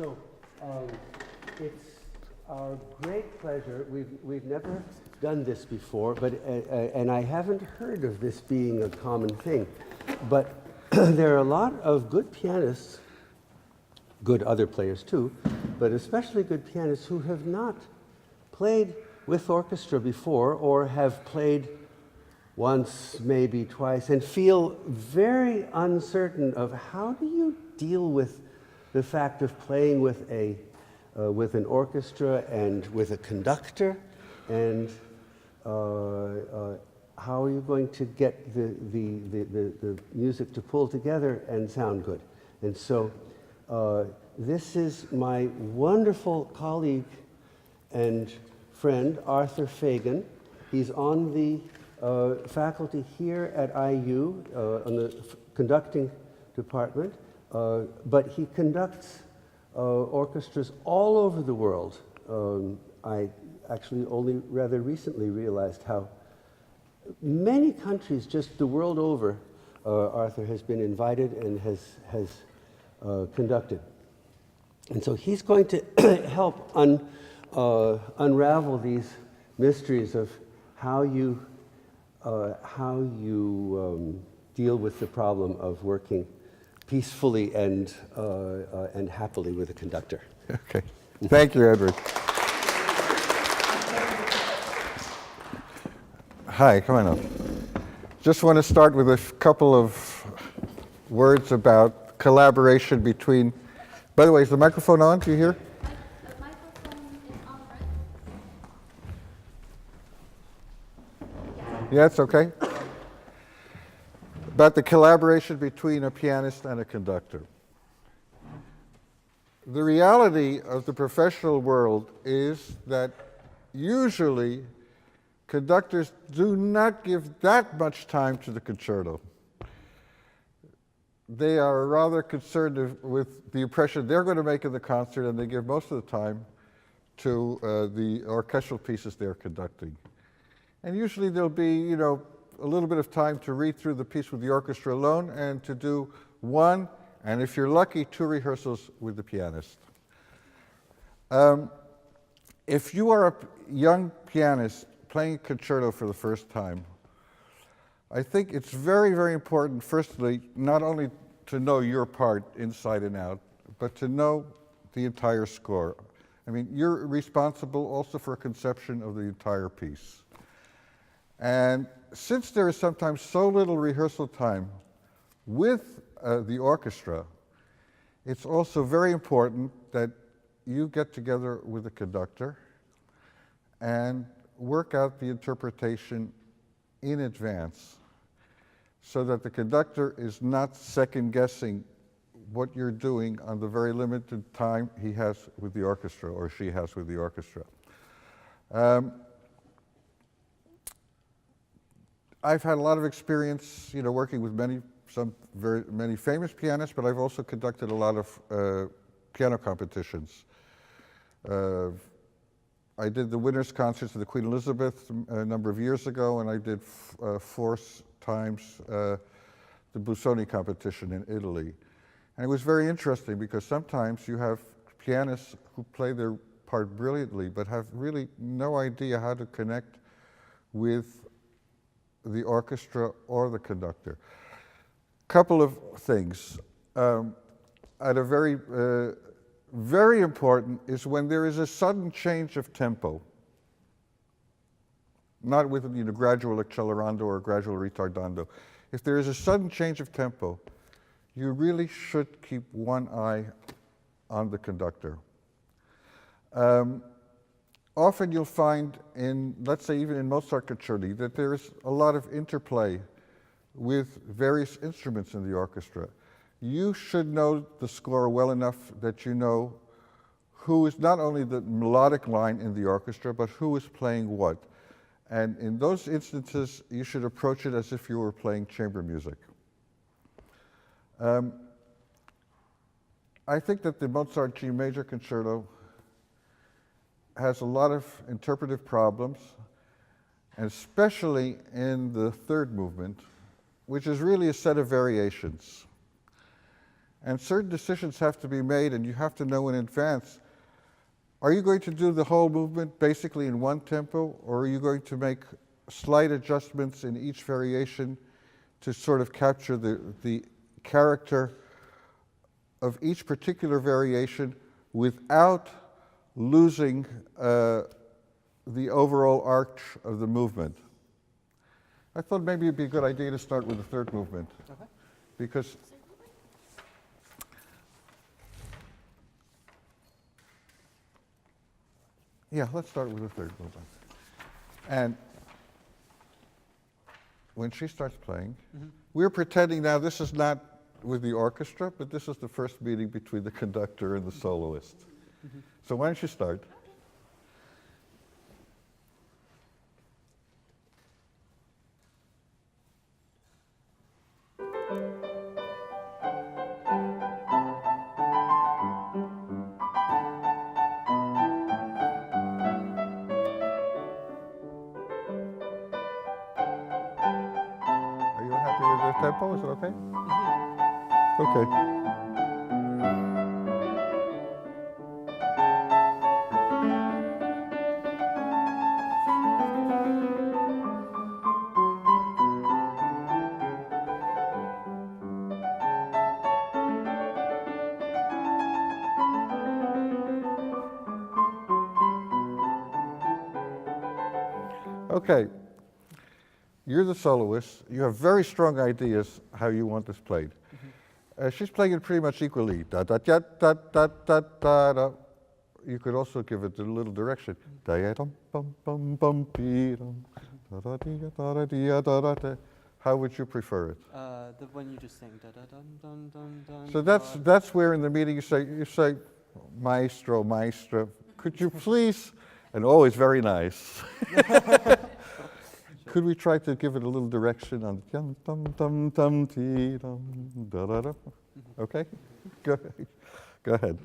So it's our great pleasure. We've never done this before, but and I haven't heard of this being a common thing. But there are a lot of good pianists, good other players too, but especially good pianists who have not played with orchestra before, or have played once, maybe twice, and feel very uncertain of how do you deal with the fact of playing with an orchestra and with a conductor, and how are you going to get the music to pull together and sound good? And so this is my wonderful colleague and friend, Arthur Fagen. He's on the faculty here at IU on the conducting department, but he conducts orchestras all over the world. I actually only rather recently realized how many countries just the world over Arthur has been invited and has conducted. And so he's going to help unravel these mysteries of how you deal with the problem of working peacefully and happily with a conductor. Okay. Thank you, Edward. Hi, come on up. Just want to start with a couple of words about collaboration between. By the way, is the microphone on? Do you hear? The microphone is on, right? Yeah, it's okay. About the collaboration between a pianist and a conductor. The reality of the professional world is that usually conductors do not give that much time to the concerto. They are rather concerned with the impression they're going to make in the concert, and they give most of the time to the orchestral pieces they're conducting. And usually there'll be, a little bit of time to read through the piece with the orchestra alone and to do one, and if you're lucky, 2 rehearsals with the pianist. If you are a young pianist playing a concerto for the first time, I think it's very, very important, firstly, not only to know your part inside and out, but to know the entire score. I mean, you're responsible also for a conception of the entire piece. And since there is sometimes so little rehearsal time with the orchestra, it's also very important that you get together with the conductor and work out the interpretation in advance so that the conductor is not second-guessing what you're doing on the very limited time he has with the orchestra or she has with the orchestra. I've had a lot of experience, working with many famous pianists, but I've also conducted a lot of piano competitions. I did the winners' concerts of the Queen Elizabeth a number of years ago, and I did 4 times the Busoni competition in Italy. And it was very interesting because sometimes you have pianists who play their part brilliantly, but have really no idea how to connect with the orchestra or the conductor. Couple of things. At a very important is when there is a sudden change of tempo, not with gradual accelerando or gradual ritardando. If there is a sudden change of tempo, you really should keep one eye on the conductor. Often you'll find in, let's say even in Mozart concerti, that there's a lot of interplay with various instruments in the orchestra. You should know the score well enough that you know who is not only the melodic line in the orchestra, but who is playing what. And in those instances, you should approach it as if you were playing chamber music. I think that the Mozart G major concerto has a lot of interpretive problems, and especially in the 3rd movement, which is really a set of variations. And certain decisions have to be made, and you have to know in advance, are you going to do the whole movement basically in one tempo, or are you going to make slight adjustments in each variation to sort of capture the character of each particular variation without losing the overall arch of the movement? I thought maybe it'd be a good idea to start with the third movement. Okay. Because yeah, let's start with the third movement. And when she starts playing, we're pretending now this is not with the orchestra, but this is the first meeting between the conductor and the soloist. So why don't you start? Are you happy with the tempo? Is it okay? Okay. Okay, you're the soloist. You have very strong ideas how you want this played. She's playing it pretty much equally. Da da da da da da da da. You could also give it a little direction. Da ya dum bum bum bum dee dum. Da da dee da da dee da da da. How would you prefer it? The one you just sang. Da da dum dum dum dum. So that's where in the meeting you say, maestro, maestro. Could you please? And always very nice. Could we try to give it a little direction on dum dum dum dum dee dum da da da? Okay, go ahead.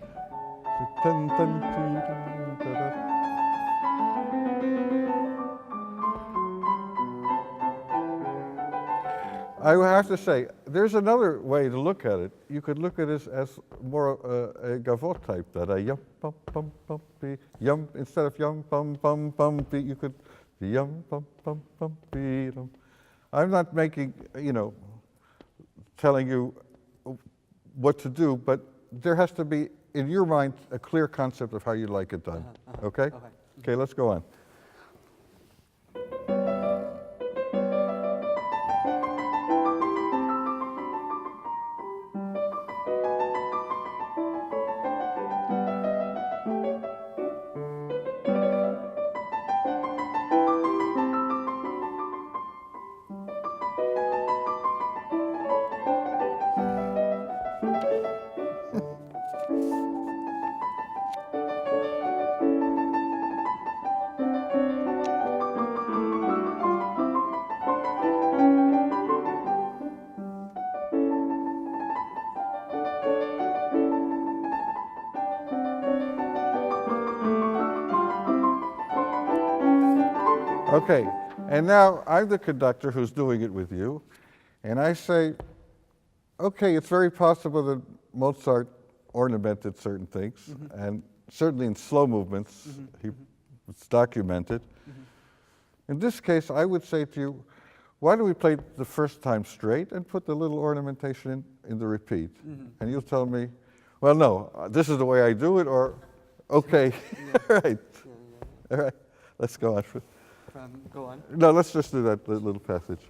Dum, dum, dee, dum, da, da. I would have to say, there's another way to look at it. You could look at it as more a gavotte type, that a yum bum bum bum be yum instead of yum bum bum bum be. You could be yum bum bum bum be dum. I'm not making, telling you what to do, but there has to be in your mind a clear concept of how you like it done. Okay? Okay. Okay, let's go on. Okay, and now I'm the conductor who's doing it with you, and I say, okay, it's very possible that Mozart ornamented certain things, and certainly in slow movements, it's documented. In this case, I would say to you, why don't we play the first time straight and put the little ornamentation in the repeat? And you'll tell me, well, no, this is the way I do it, or, okay, all right, all right, let's go on. Go on. No, let's just do that little passage.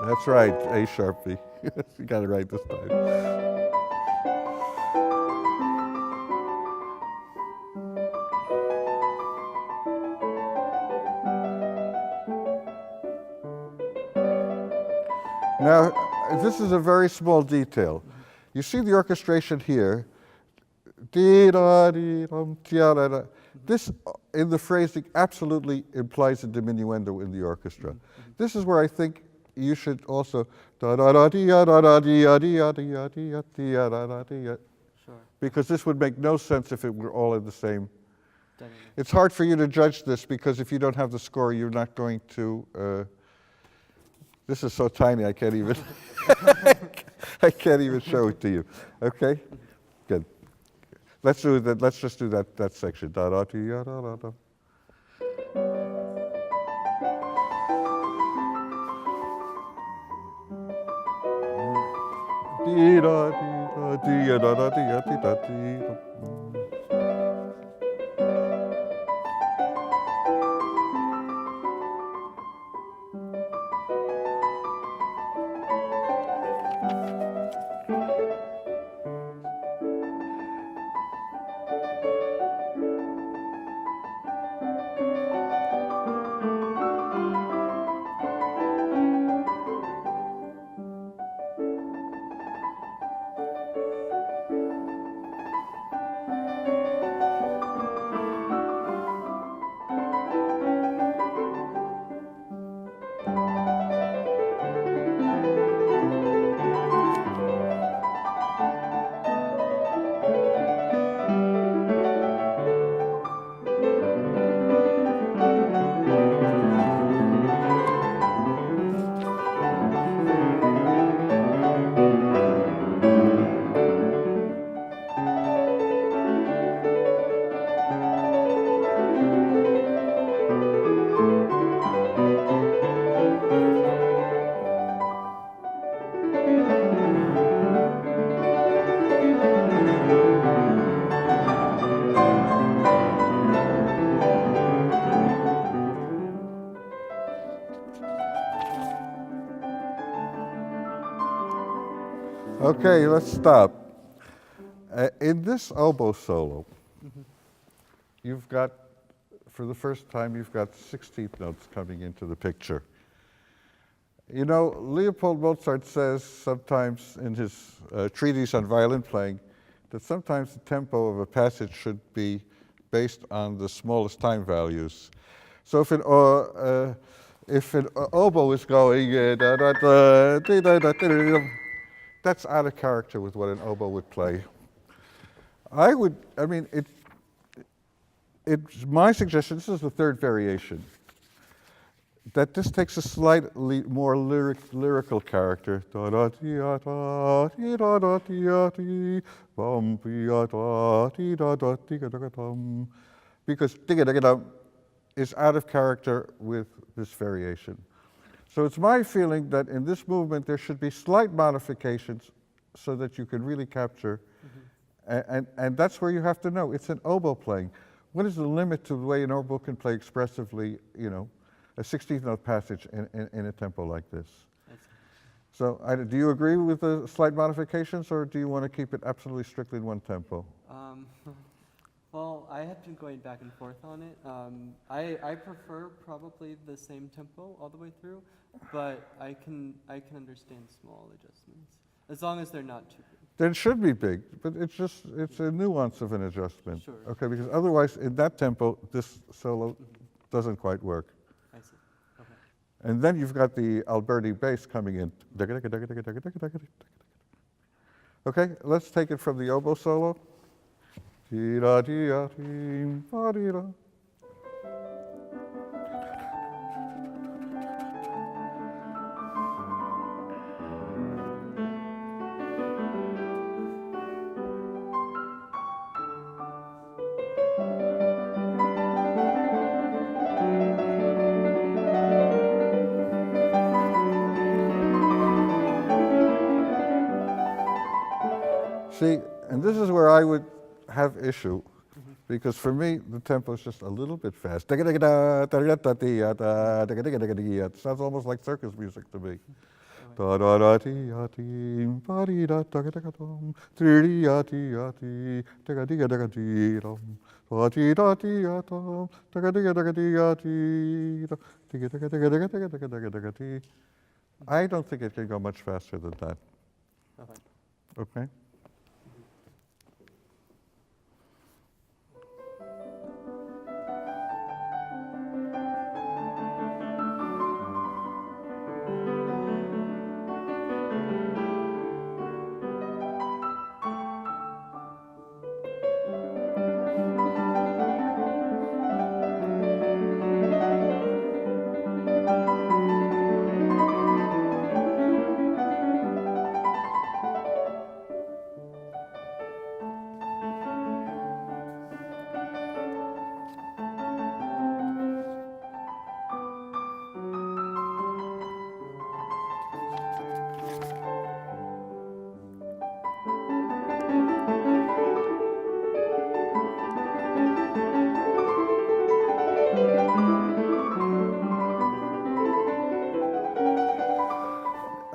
That's right, A sharp B. You got it right this time. Now, this is a very small detail. You see the orchestration here. This, in the phrasing, absolutely implies a diminuendo in the orchestra. This is where I think you should also Sure. because this would make no sense if it were all in the same It's hard for you to judge this because if you don't have the score, you're not going to. This is so tiny, I can't even. I can't even show it to you. Okay, good. Let's do that. Let's just do that section. Da da dee da da da. Dee da dee da da dee da dee da. Okay, let's stop. In this oboe solo, you've got, for the first time, you've got 16th notes coming into the picture. You know, Leopold Mozart says sometimes in his treatise on violin playing that sometimes the tempo of a passage should be based on the smallest time values. So if an oboe is going, that's out of character with what an oboe would play. It's my suggestion, this is the third variation, that this takes a slightly more lyrical character. Because is out of character with this variation. So it's my feeling that in this movement there should be slight modifications so that you can really capture, and that's where you have to know. It's an oboe playing. What is the limit to the way an oboe can play expressively, you know, a 16th note passage in a tempo like this? So do you agree with the slight modifications, or do you want to keep it absolutely strictly in one tempo? Well, I have been going back and forth on it. I prefer probably the same tempo all the way through, but I can understand small adjustments as long as they're not too big. Then it should be big, but it's a nuance of an adjustment. Sure. Okay, because otherwise in that tempo this solo doesn't quite work. I see. Okay. And then you've got the Alberti bass coming in. Okay, let's take it from the oboe solo. See, and this is where I would have issue, because for me, the tempo is just a little bit fast. It sounds almost like circus music to me. I don't think it can go much faster than that. Okay?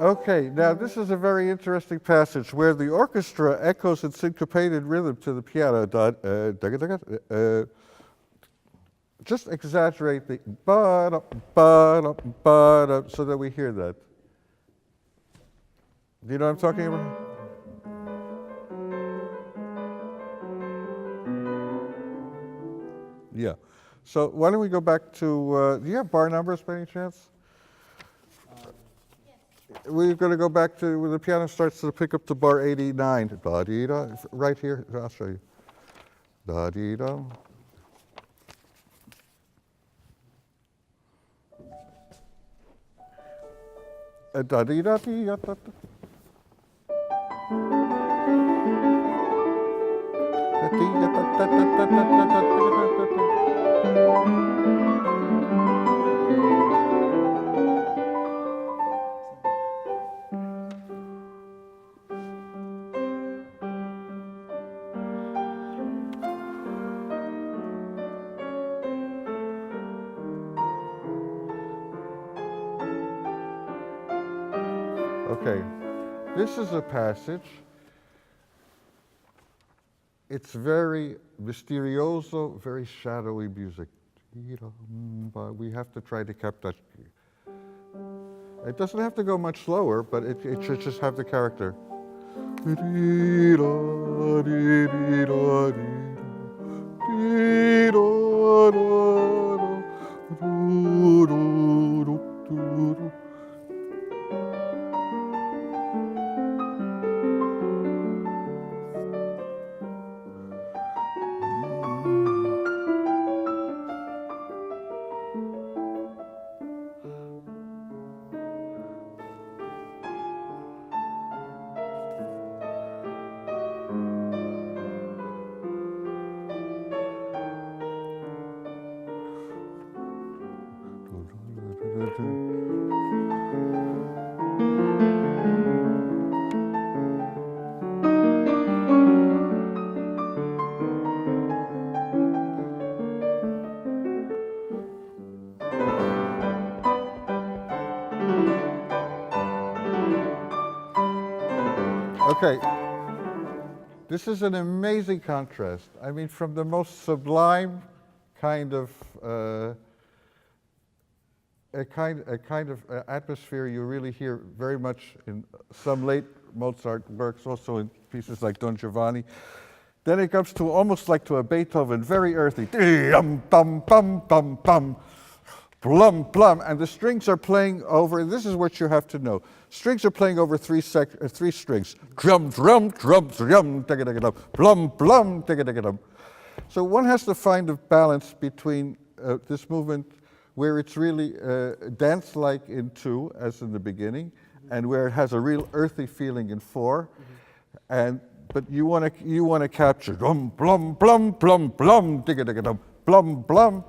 Okay, now this is a very interesting passage where the orchestra echoes in syncopated rhythm to the piano. Just exaggerate the ba-da, ba-da, ba-da, so that we hear that. Do you know what I'm talking about? Yeah. So why don't we go back to, do you have bar numbers by any chance? We're going to go back to where the piano starts to pick up to bar 89. Da-dee-da, right here, I'll show you. Da-dee-da. Da-dee-da-dee-da-da-da. Okay, this is a passage. It's very mysterioso, very shadowy music. We have to try to keep that. It doesn't have to go much slower, but it should just have the character. Okay, this is an amazing contrast. I mean, from the most sublime kind of atmosphere you really hear very much in some late Mozart works, also in pieces like Don Giovanni. Then it comes to almost like to a Beethoven, very earthy. Bum, bum, bum, bum, bum. Plum, plum, and the strings are playing over, this is what you have to know. Strings are playing over three strings. Drum, drum, drum, drum, digga-digga-dum, plum, plum, digga-digga-dum. So one has to find a balance between this movement where it's really dance-like in 2, as in the beginning, and where it has a real earthy feeling in 4, but you want to capture drum, plum, plum, plum, plum, digga-digga-dum, plum, plum.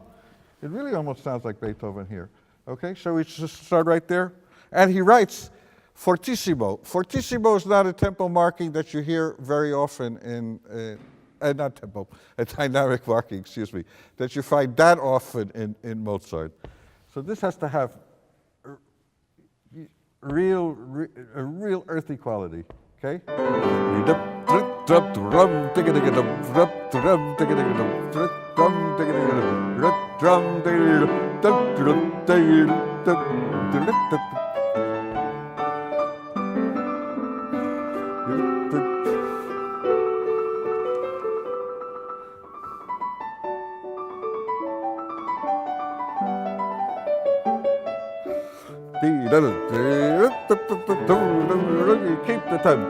It really almost sounds like Beethoven here. Okay, so we just start right there. And he writes fortissimo. Fortissimo is not a tempo marking that you hear very often in, not tempo, a dynamic marking, excuse me, that you find that often in Mozart. So this has to have a real earthy quality, okay? Keep the time.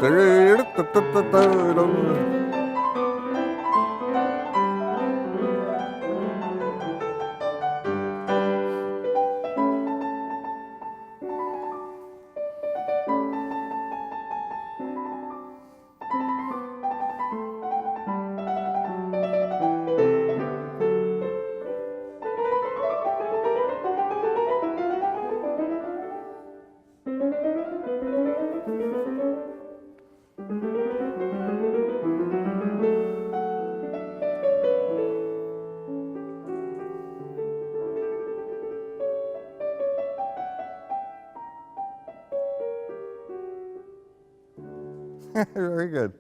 Very good.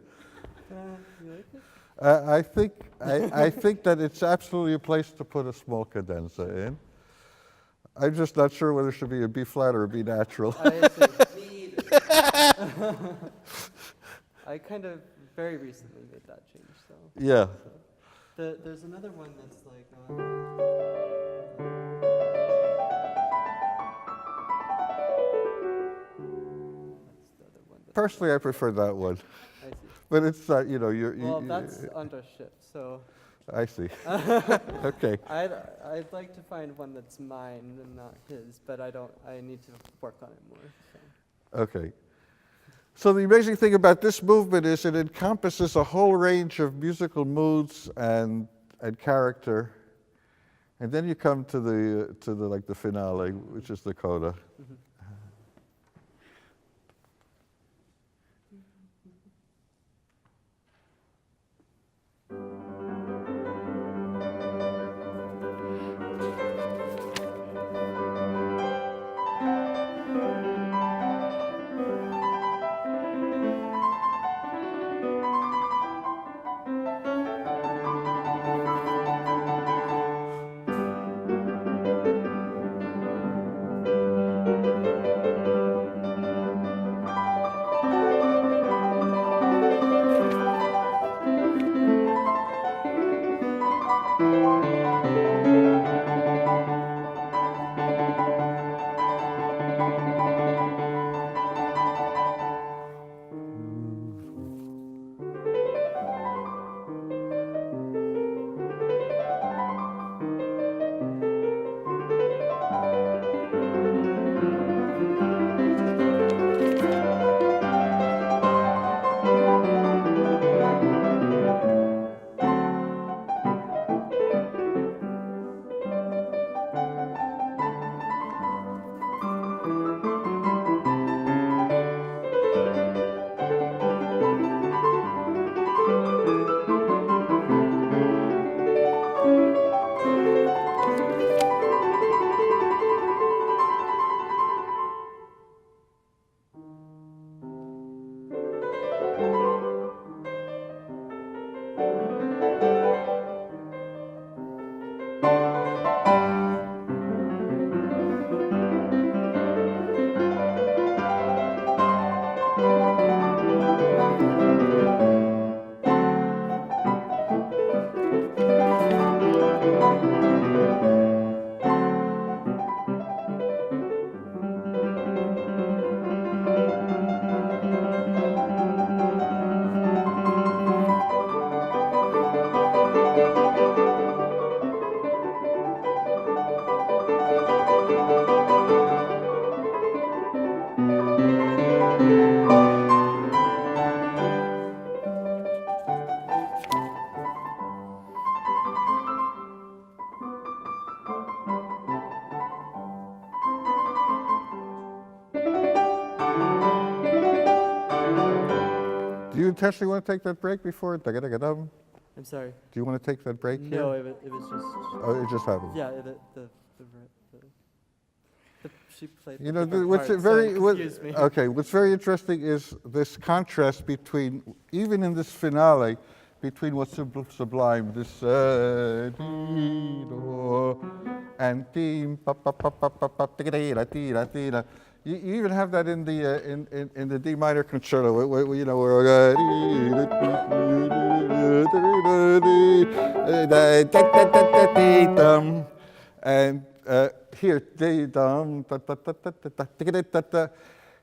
You like it? I think that it's absolutely a place to put a small cadenza in. I'm just not sure whether it should be a B flat or a B natural. I see. I kind of very recently made that change, so. Yeah. There's another one that's like. That's the other one. Personally, I prefer that one. I see. But it's not, you know, you're. Well, that's under shift, so. I see. Okay. I'd like to find one that's mine and not his, but I need to work on it more. So. Okay. So the amazing thing about this movement is it encompasses a whole range of musical moods and character, and then you come to the finale, which is the coda. Mm-hmm. Do you intentionally want to take that break before? Da-ga-da-ga-dum? I'm sorry. Do you want to take that break here? No, it was just. Oh, it just happened. Yeah, she played. You know, different what's parts, very so it confused me. okay. What's very interesting is this contrast between, even in this finale, between what's sublime, this and team, you even have that in the D minor concerto. You know, where and here,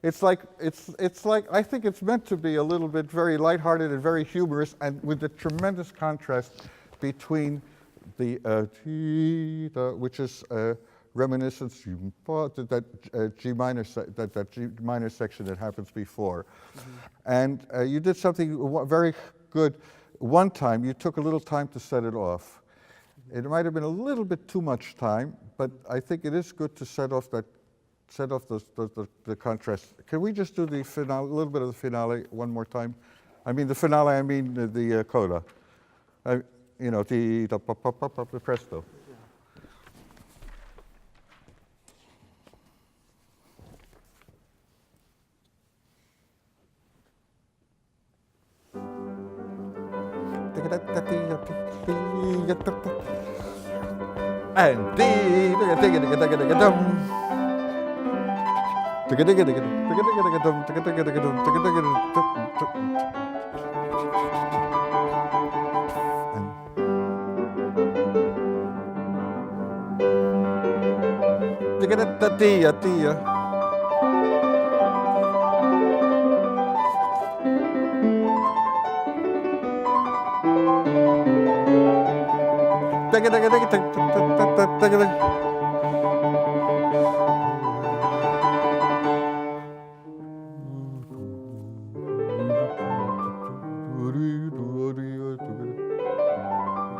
it's like I think it's meant to be a little bit very lighthearted and very humorous, and with the tremendous contrast between the which is reminiscence that G minor section that happens before, and you did something very good. One time, you took a little time to set it off. It might have been a little bit too much time, but I think it is good to set off the contrast. Can we just do the finale, a little bit of the finale one more time? I mean the finale. I mean the coda. You know, the presto.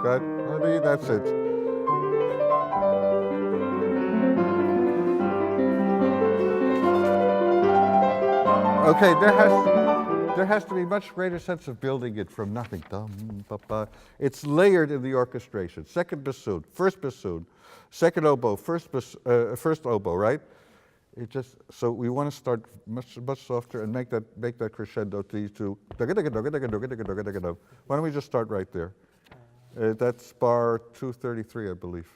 Good. That's it. Okay, there has to be much greater sense of building it from nothing. It's layered in the orchestration. Second bassoon, second oboe, first oboe, right? It just so we want to start much softer and make that crescendo to. Why don't we just start right there? That's bar 233, I believe.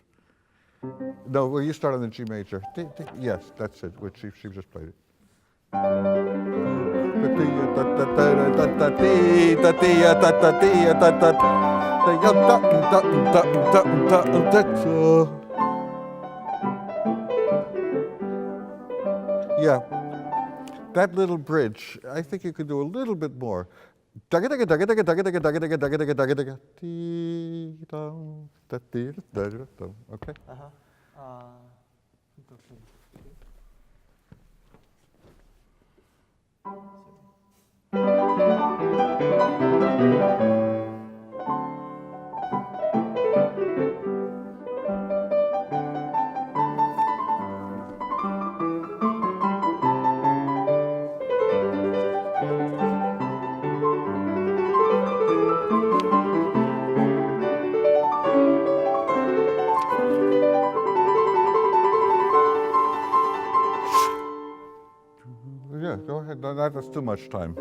No, well, you start on the G major. Yes, that's it. Which she just played it. Yeah, that little bridge, I think you could do a little bit more. Okay? Yeah, go ahead. No, that's too much time.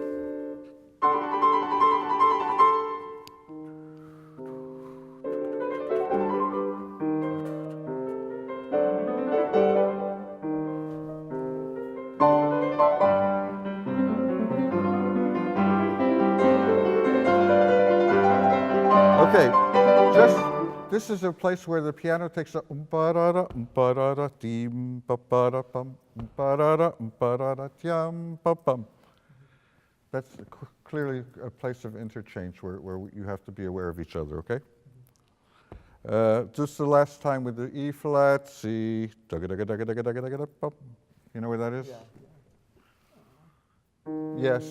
Okay, this is a place where the piano takes a That's clearly a place of interchange where you have to be aware of each other, okay? Just the last time with the E flat, C, you know where that is? Yeah. Yes.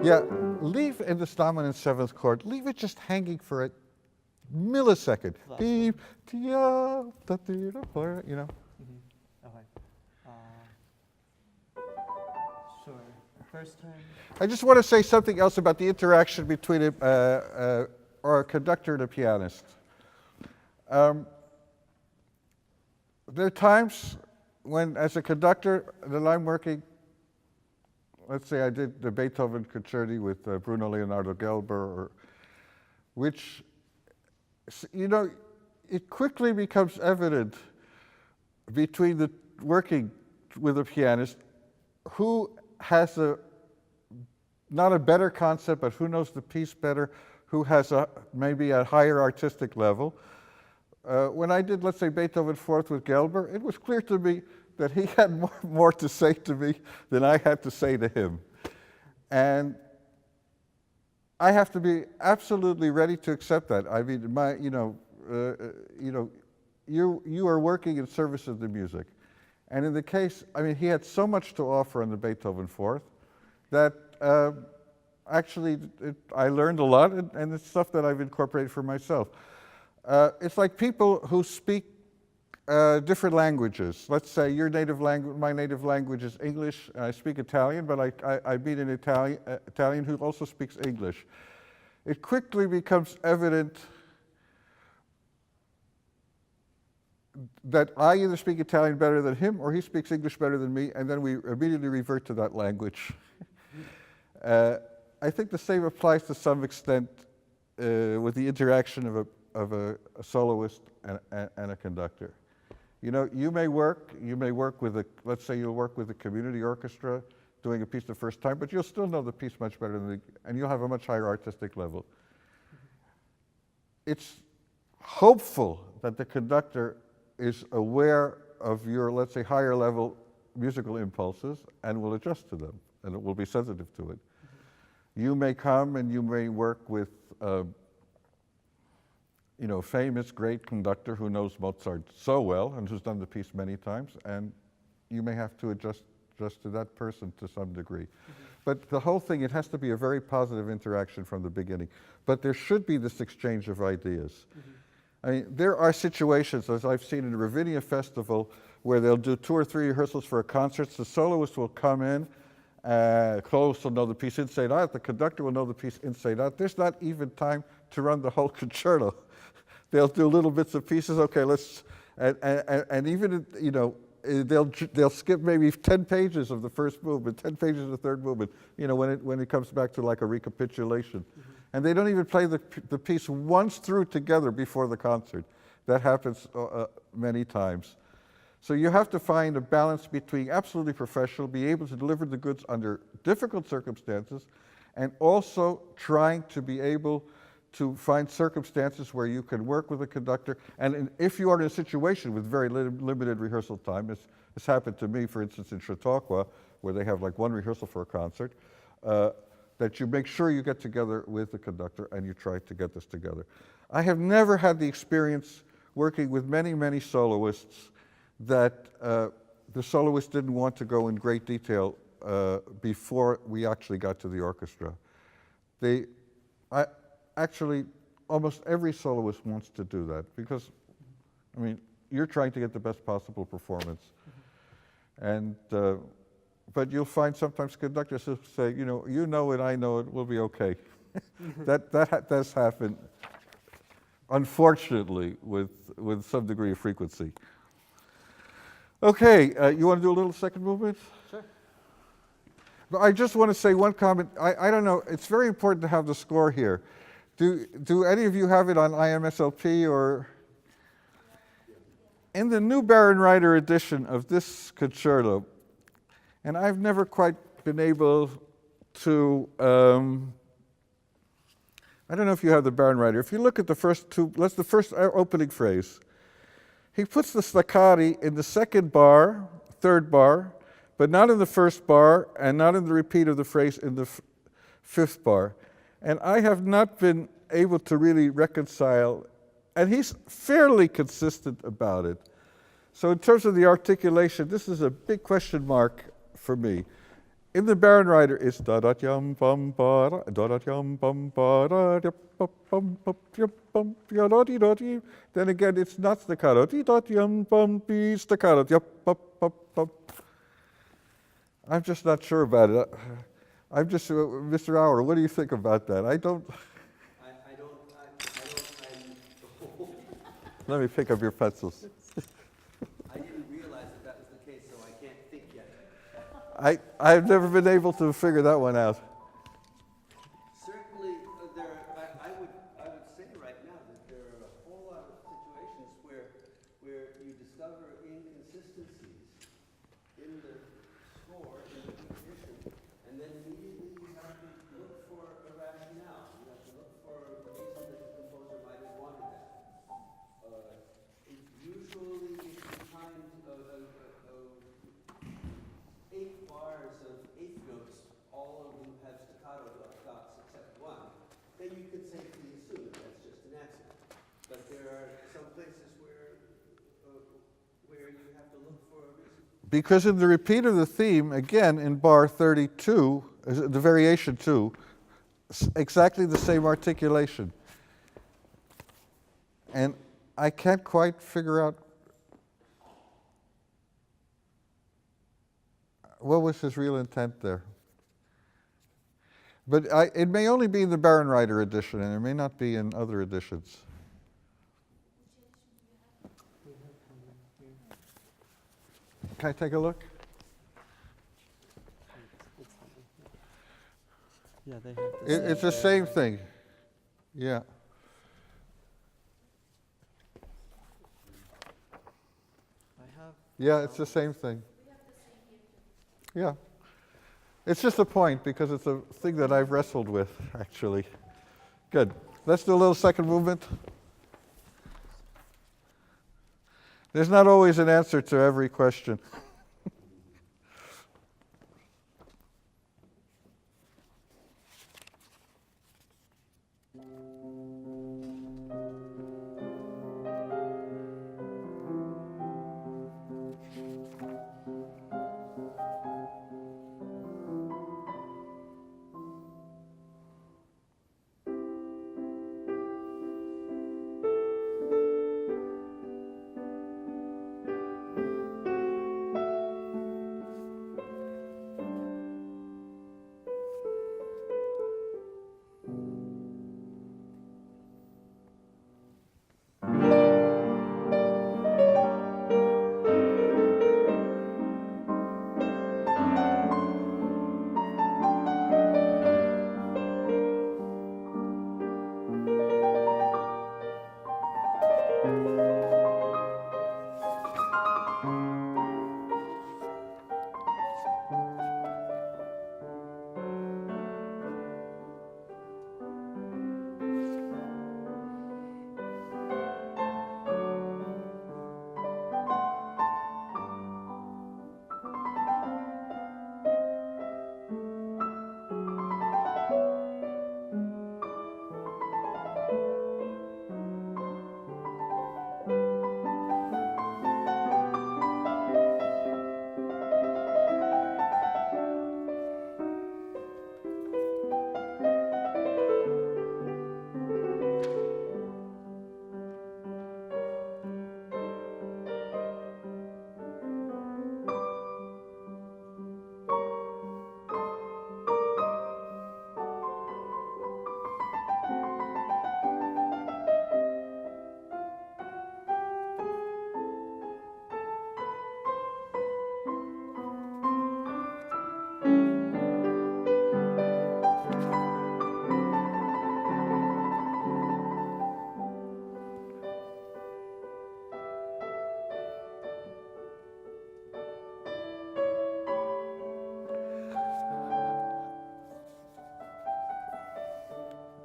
Yeah, leave in this dominant seventh chord, leave it just hanging for a millisecond. Beep, you know. Okay. Sure. First time. I just want to say something else about the interaction between a conductor and a pianist. There are times when, as a conductor, that I'm working. Let's say I did the Beethoven Concerti with Bruno Leonardo Gelber, which, you know, it quickly becomes evident between the working with a pianist who has not a better concept, but who knows the piece better, who has maybe a higher artistic level. When I did, let's say, Beethoven Fourth with Gelber, it was clear to me that he had more to say to me than I had to say to him. And I have to be absolutely ready to accept that. I mean, you are working in service of the music. And in the case, I mean, he had so much to offer on the Beethoven Fourth that actually I learned a lot, and it's stuff that I've incorporated for myself. It's like people who speak different languages. Let's say your native language, my native language is English, and I speak Italian, but I meet an Italian who also speaks English. It quickly becomes evident that I either speak Italian better than him or he speaks English better than me, and then we immediately revert to that language. I think the same applies to some extent with the interaction of a soloist and a conductor. You know, you may work with let's say you'll work with a community orchestra doing a piece the first time, but you'll still know the piece much better and you'll have a much higher artistic level. It's hopeful that the conductor is aware of your, let's say, higher level musical impulses and will adjust to them, and it will be sensitive to it. You may come and you may work with you know, famous, great conductor who knows Mozart so well and who's done the piece many times, and you may have to adjust to that person to some degree. But the whole thing, it has to be a very positive interaction from the beginning. But there should be this exchange of ideas. I mean, there are situations, as I've seen in the Ravinia Festival, where they'll do 2 or 3 rehearsals for a concert. The soloist will come in, Close will know the piece inside out, the conductor will know the piece inside out. There's not even time to run the whole concerto. They'll do little bits of pieces. Okay, let's, and even, you know, they'll skip maybe 10 pages of the first movement, 10 pages of the third movement, you know, when it comes back to like a recapitulation. And they don't even play the piece once through together before the concert. That happens many times. So you have to find a balance between absolutely professional, be able to deliver the goods under difficult circumstances, and also trying to be able to find circumstances where you can work with a conductor. And if you are in a situation with very limited rehearsal time, this happened to me, for instance, in Chautauqua, where they have like 1 rehearsal for a concert, that you make sure you get together with the conductor and you try to get this together. I have never had the experience working with many, many soloists that the soloist didn't want to go in great detail before we actually got to the orchestra. Actually, almost every soloist wants to do that because, I mean, you're trying to get the best possible performance. And, but you'll find sometimes conductors who say, you know it, I know it, we'll be okay. That does happen, unfortunately, with some degree of frequency. Okay, you want to do a little second movement? Sure. But I just want to say one comment. I don't know, it's very important to have the score here. Do any of you have it on IMSLP or? In the new Baron Reiter edition of this concerto, and I've never quite been able to, I don't know if you have the Baron Reiter. If you look at the first two, that's the first opening phrase. He puts the staccati in the second bar, third bar, but not in the first bar and not in the repeat of the phrase in the fifth bar. And I have not been able to really reconcile, and he's fairly consistent about it. So in terms of the articulation, this is a big question mark for me. In the Baron Reiter, it's da da yum bum ba da da yum bum ba da da bum bum bum ya da di da di. Then again, it's not staccato. Di da yum bum be staccato. Yum bum bum bum. I'm just not sure about it. I'm just, Mr. Auer, what do you think about that? I don't. Let me pick up your pencils. I didn't realize that was the case, so I can't think yet. I've never been able to figure that one out. Certainly, I would say right now that there are a whole lot of situations where you discover inconsistencies in the score, in the composition, and then immediately you have to look for a rationale. You have to look for a reason that the composer might have wanted that. Usually it's the kind of 8 bars of 8 notes, all of them have staccato dots except one. Then you could safely assume that that's just an accident. But there are some places where you have to look for a reason. Because in the repeat of the theme, again, in bar 32, the variation 2, exactly the same articulation. And I can't quite figure out what was his real intent there? But it may only be in the Barenreiter edition, and it may not be in other editions. Can I take a look? Yeah, they have It's the same thing. Yeah. I have. Yeah, it's the same thing. Yeah. It's just a point because it's a thing that I've wrestled with, actually. Good. Let's do a little second movement. There's not always an answer to every question.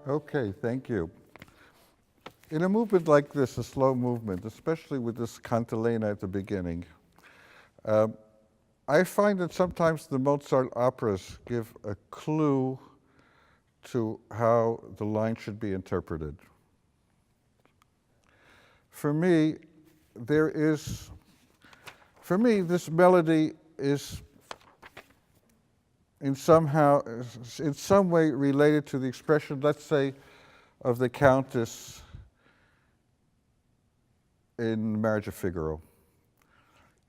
Okay, thank you. In a movement like this, a slow movement, especially with this cantilena at the beginning, I find that sometimes the Mozart operas give a clue to how the line should be interpreted. For me, this melody is in some way related to the expression, let's say, of the Countess in Marriage of Figaro,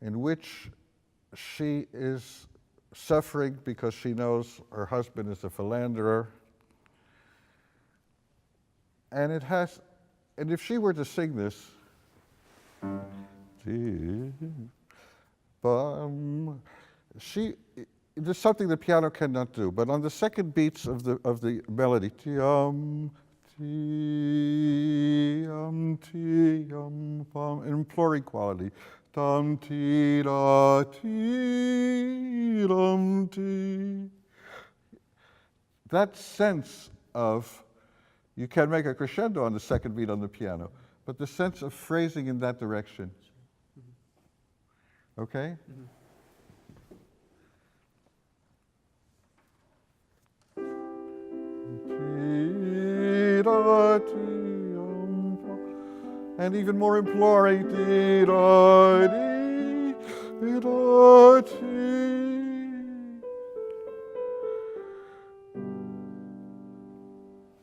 in which she is suffering because she knows her husband is a philanderer. And if she were to sing this, there's something the piano cannot do, but on the second beats of the melody, an imploring quality, that sense of, you can make a crescendo on the second beat on the piano, but the sense of phrasing in that direction. Okay? Mm-hmm. And even more imploring,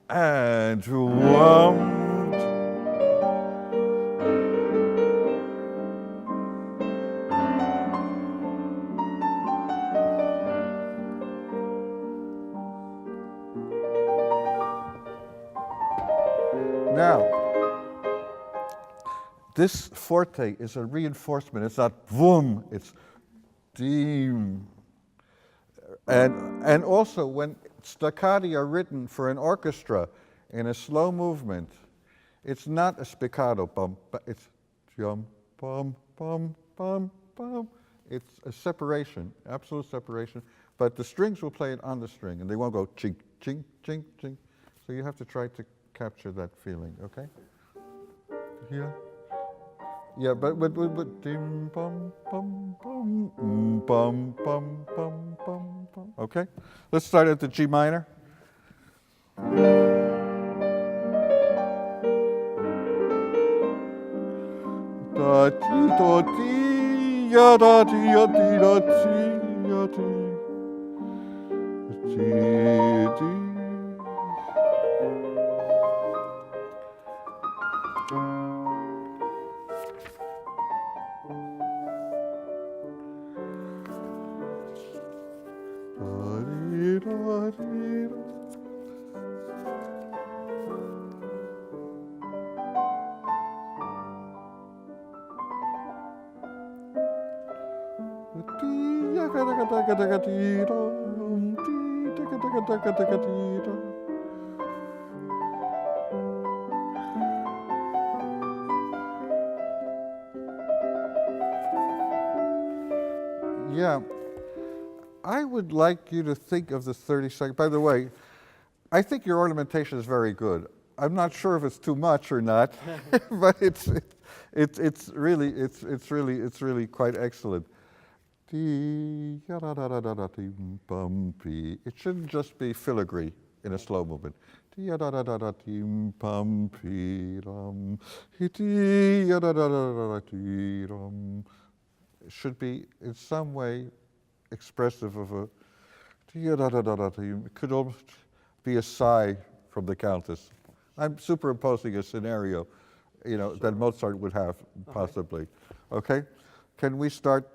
and Now, this forte is a reinforcement. It's not boom, it's deem. And also, when staccati are written for an orchestra in a slow movement, it's not a spiccato bum, but it's yum, bum, bum, bum, bum. It's a separation, absolute separation. But the strings will play it on the string, and they won't go ching, ching, ching, ching. So you have to try to capture that feeling, okay? Yeah. Yeah, but dim bum bum bum bum bum bum bum bum. Okay, let's start at the G minor. Da di do di ya da di ya di da di ya di di. Yeah, I would like you to think of the 30 seconds. By the way, I think your ornamentation is very good. I'm not sure if it's too much or not, but it's really quite excellent. It shouldn't just be filigree in a slow movement. It should be in some way expressive of a. It could almost be a sigh from the Countess. I'm superimposing a scenario, Sure. that Mozart would have possibly. Okay, can we start?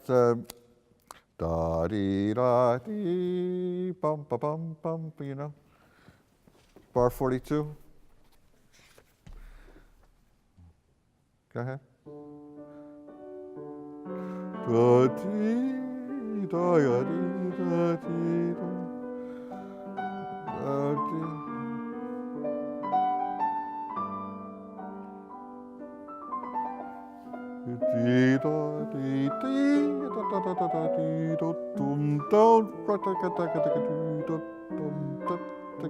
Da dee da dee bum ba bum bum. Bar 42. Go ahead. Da dee da ya dee da dee da dee. Dee da dee dee da da da da da dee da dum dum ra da da da da da dee da dum da da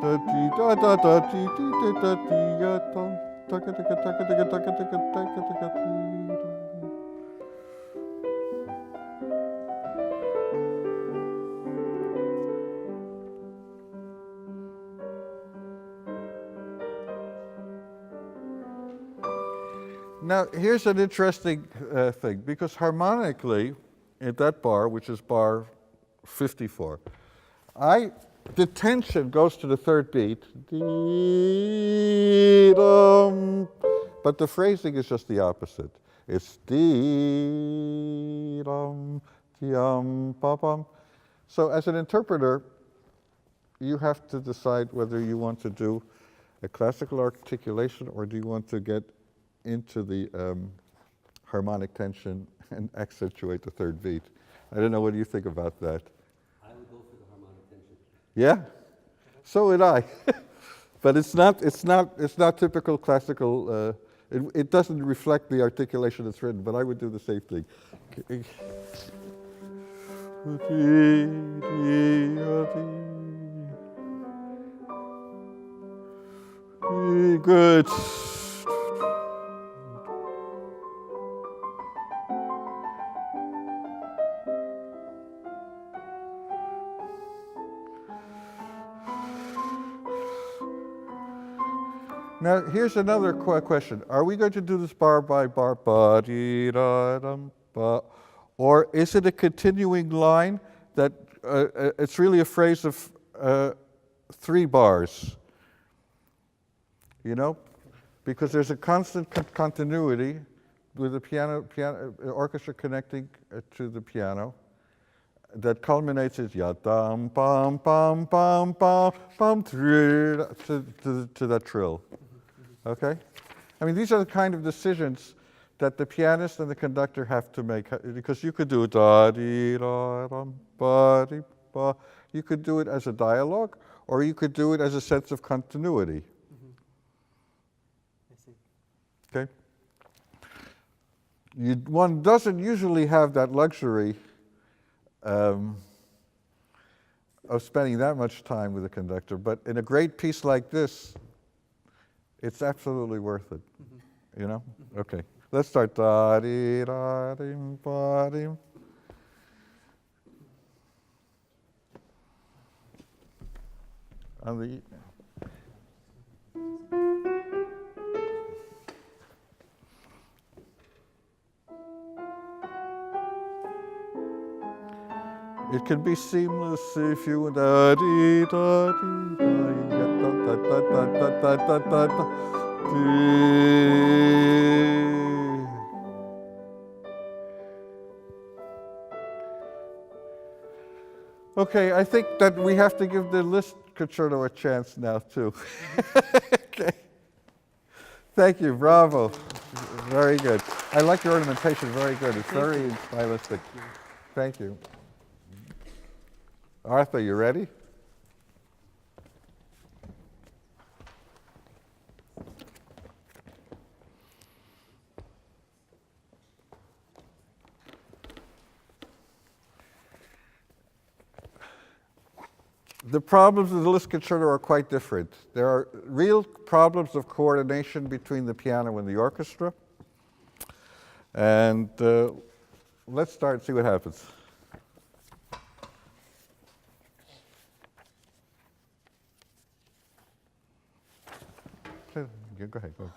da dee da da da dee dee da dee ya dum da da da da da da da da da da dee. Now, here's an interesting thing, because harmonically, at that bar, which is bar 54, the tension goes to the third beat, dee-dum, but the phrasing is just the opposite. It's dee-dum, dee-dum, ba-bum. So as an interpreter, you have to decide whether you want to do a classical articulation or do you want to get into the harmonic tension and accentuate the third beat. I don't know, what do you think about that? I would go for the harmonic tension. Yeah? So would I. But it's not typical classical, it doesn't reflect the articulation that's written, but I would do the same thing. Good. Now, here's another question. Are we going to do this bar by bar, ba-dee-da-dum, ba, or is it a continuing line that it's really a phrase of 3 bars? Because there's a constant continuity with the piano orchestra connecting to the piano. that culminates is ya dum bum bum bum bum bum to that trill. Okay? I mean, these are the kind of decisions that the pianist and the conductor have to make, because you could do da dee da dum ba dee ba. You could do it as a dialogue, or you could do it as a sense of continuity. I see. Okay? One doesn't usually have that luxury of spending that much time with a conductor, but in a great piece like this, it's absolutely worth it. You know? Okay. Let's start. Da dee da dee ba dee. On the it can be seamless if you da dee da dee da da da da da da da da dee. Okay, I think that we have to give the Liszt concerto a chance now too. Okay. Thank you, bravo. Very good. I like your ornamentation, very good. It's very stylistic. Thank you. Arthur, you ready? The problems of the Liszt concerto are quite different. There are real problems of coordination between the piano and the orchestra. And let's start and see what happens. Go ahead. Go.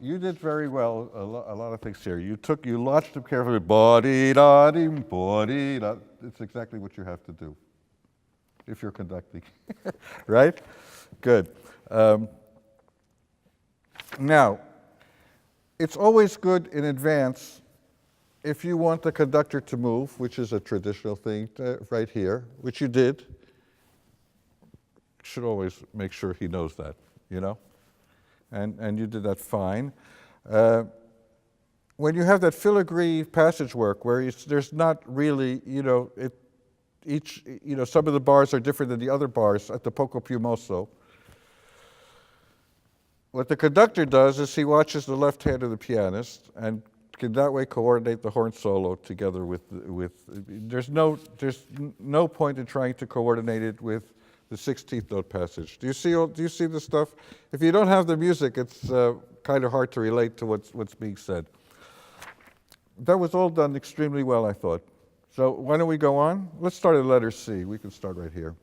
You did very well, a lot of things here. You launched them carefully, ba-dee-da-dee, ba-dee-da. It's exactly what you have to do if you're conducting, right? Good. Now, it's always good in advance if you want the conductor to move, which is a traditional thing right here, which you did. Should always make sure he knows that, you know? And you did that fine. When you have that filigree passage work where there's not really, you know, some of the bars are different than the other bars at the poco più mosso. What the conductor does is he watches the left hand of the pianist and can that way coordinate the horn solo together with there's no point in trying to coordinate it with the 16th note passage. Do you see the stuff? If you don't have the music, it's kind of hard to relate to what's being said. That was all done extremely well, I thought. So why don't we go on? Let's start at letter C. We can start right here.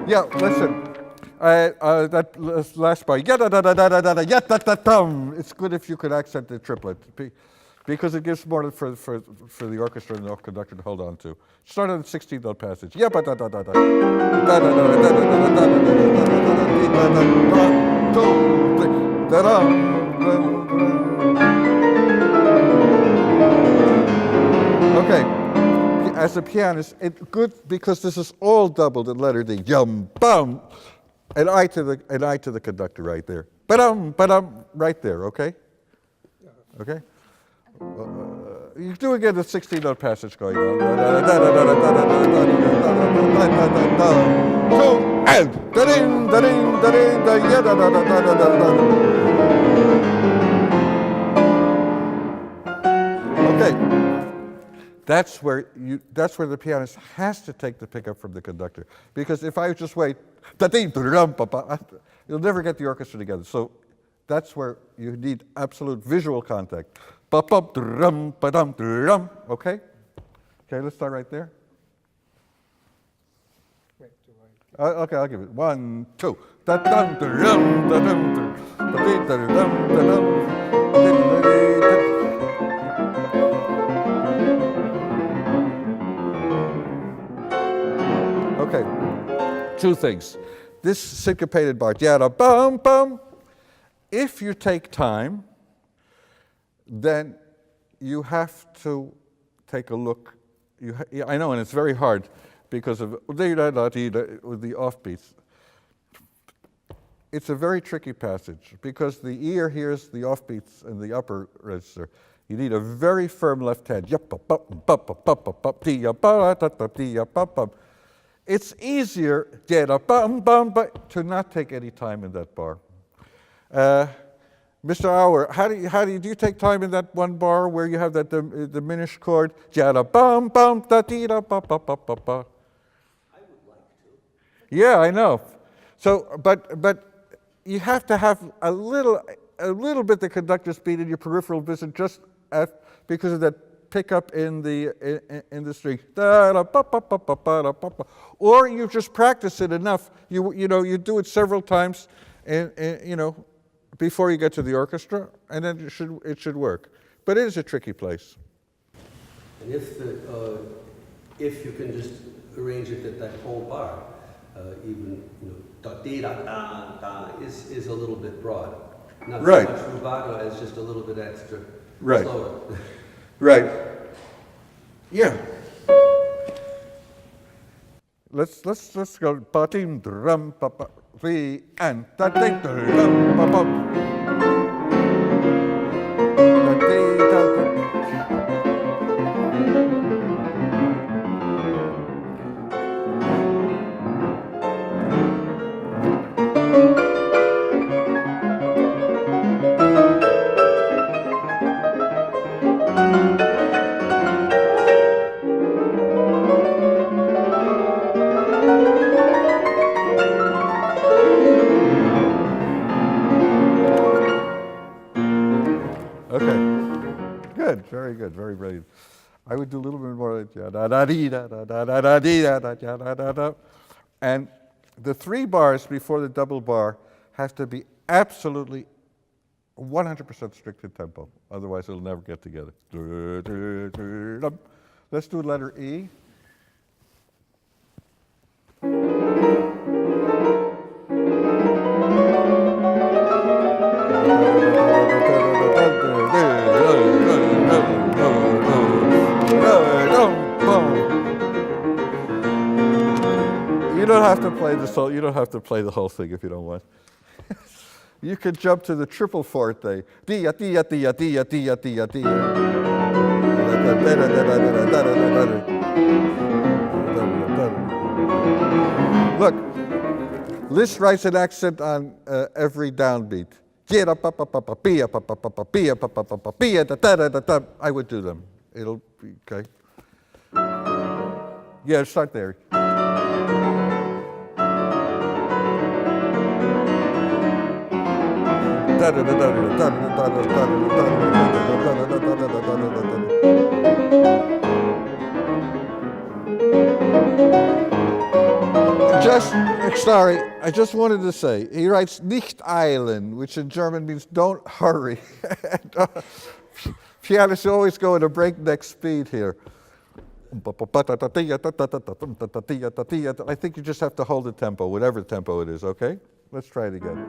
Yeah, listen. That last bar, it's good if you could accent the triplet, because it gives more for the orchestra and the conductor to hold on to. Start on the 16th note passage. Okay. As a pianist, it's good because this is all doubled in letter D. Yum, bum, an I to the conductor right there. Ba-dum, ba-dum, right there. Okay. Okay. You do again the 16 note passage going on. Okay. That's where the pianist has to take the pickup from the conductor. Because if I just wait, you'll never get the orchestra together. So that's where you need absolute visual contact. Okay? Okay, let's start right there. Okay, I'll give it. 1, 2. Okay, two things. This syncopated bar, bum bum. If you take time, then you have to take a look. I know, and it's very hard because of with the offbeats. It's a very tricky passage because the ear hears the offbeats in the upper register. You need a very firm left hand. It's easier to not take any time in that bar. Mr. Auer, how do you take time in that one bar where you have that diminished chord? I would like to. Yeah, I know. So, but you have to have a little bit the conductor speed in your peripheral vision, just because of that pickup in the string. Or you just practice it enough. You do it several times, and before you get to the orchestra, and then it should work. But it is a tricky place. And if if you can just arrange it that whole bar, even, you know, da dee da da da is a little bit broad. Not Right. so much rubato as just a little bit extra Right. slower. Right. Yeah. Let's go. Ba-ding, drum, ba-ba, re, and da-ding, drum, ba-ba. Da-dee, da-da. Okay. Good. Very good. Very brilliant. I would do a little bit more like da da dee da da da da da dee da da da da da da. And the 3 bars before the double bar have to be absolutely 100% strict in tempo. Otherwise, it'll never get together. Let's do letter E. You don't have to play the solo. You don't have to play the whole thing if you don't want. You could jump to the triple forte. Dia dia dia dia dia dia dia. Look, Liszt writes an accent on every downbeat. I would do them. It'll be okay. Yeah, start there. Sorry, I just wanted to say, he writes nicht eilen, which in German means don't hurry. Pianists always go at a breakneck speed here. I think you just have to hold the tempo, whatever tempo it is, okay? Let's try it again.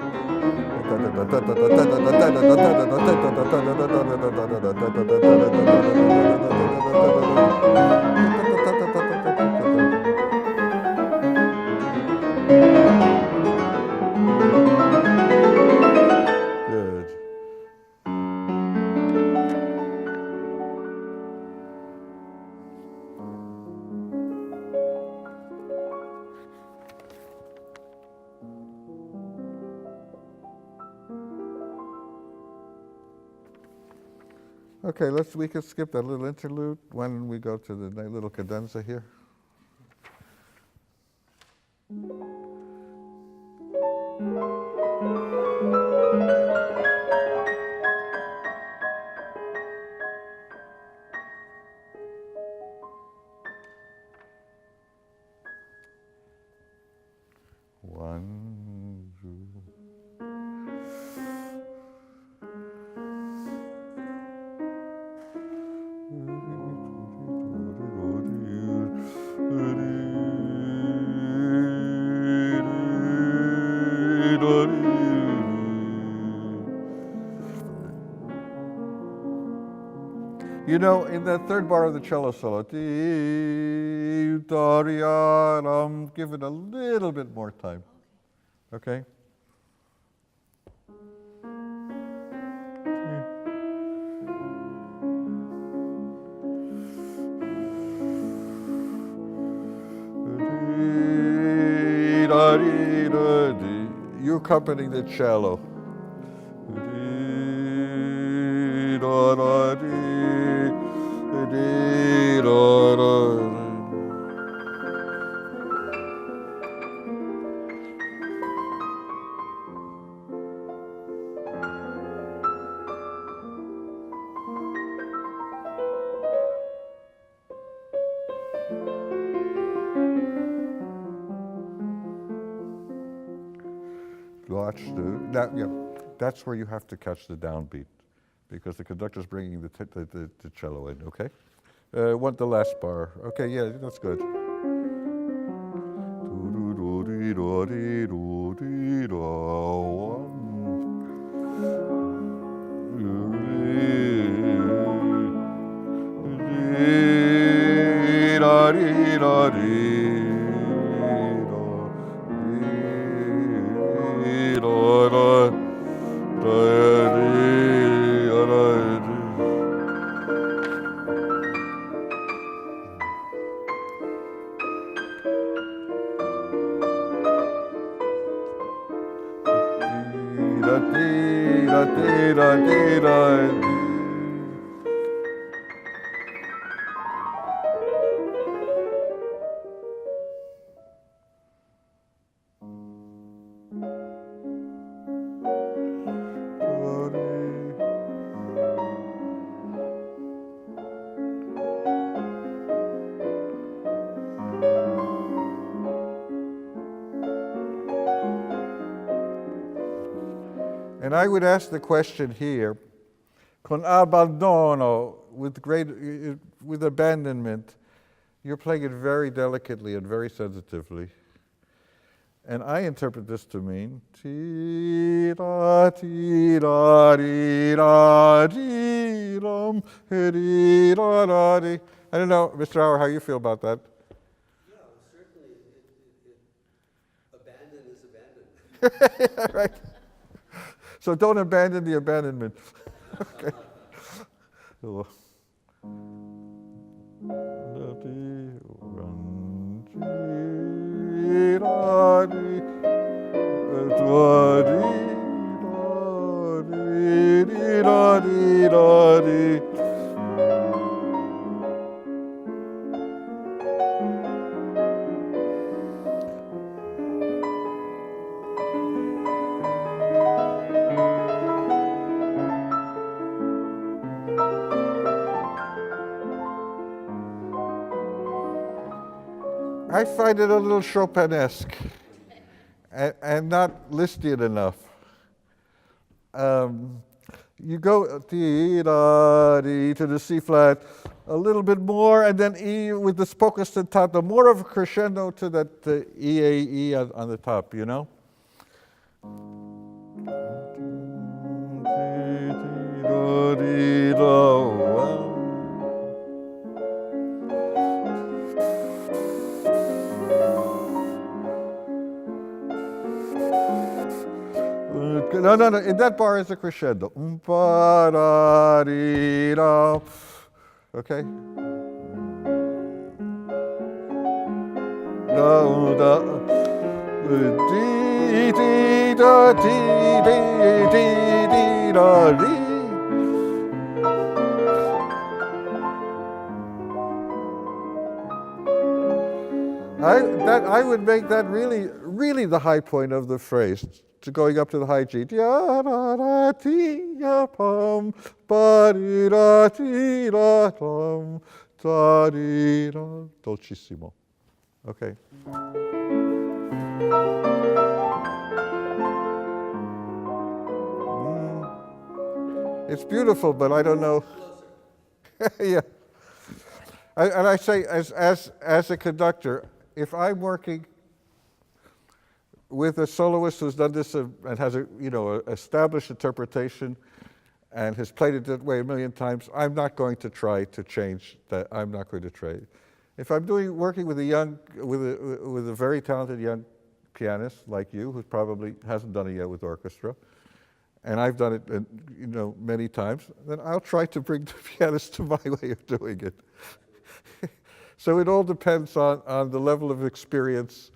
Good. Okay, we can skip that little interlude when we go to the little cadenza here. One, two. You know, in that third bar of the cello solo, give it a little bit more time. Okay? You accompanying the cello. Now, yeah, that's where you have to catch the downbeat, because the conductor's bringing the cello in, okay? Want the last bar. Okay, yeah, that's good. And I would ask the question here, con abbandono, with abandonment, you're playing it very delicately and very sensitively. And I interpret this to mean ti-da, ti-da, di-da, di-dum, di-da-da-di. I don't know, Mr. Auer, how you feel about that? Yeah, certainly. Abandon is abandoned. Right. So don't abandon the abandonment. Okay. I find it a little Chopin-esque and not Lisztian enough. You go ti-da-di to the C flat a little bit more, and then E with the polka staccato, more of a crescendo to that E on the top, you know? No, in that bar is a crescendo. Okay? I would make that really the high point of the phrase, to going up to the high G. Dolcissimo. Okay. It's beautiful, but I don't know. Yeah. And I say, as a conductor, if I'm working with a soloist who's done this and has a established interpretation and has played it that way a million times, I'm not going to try to change that. I'm not going to try. If I'm working with a very talented young pianist like you, who probably hasn't done it yet with orchestra, and I've done it many times, then I'll try to bring the pianist to my way of doing it. So it all depends on the level of experience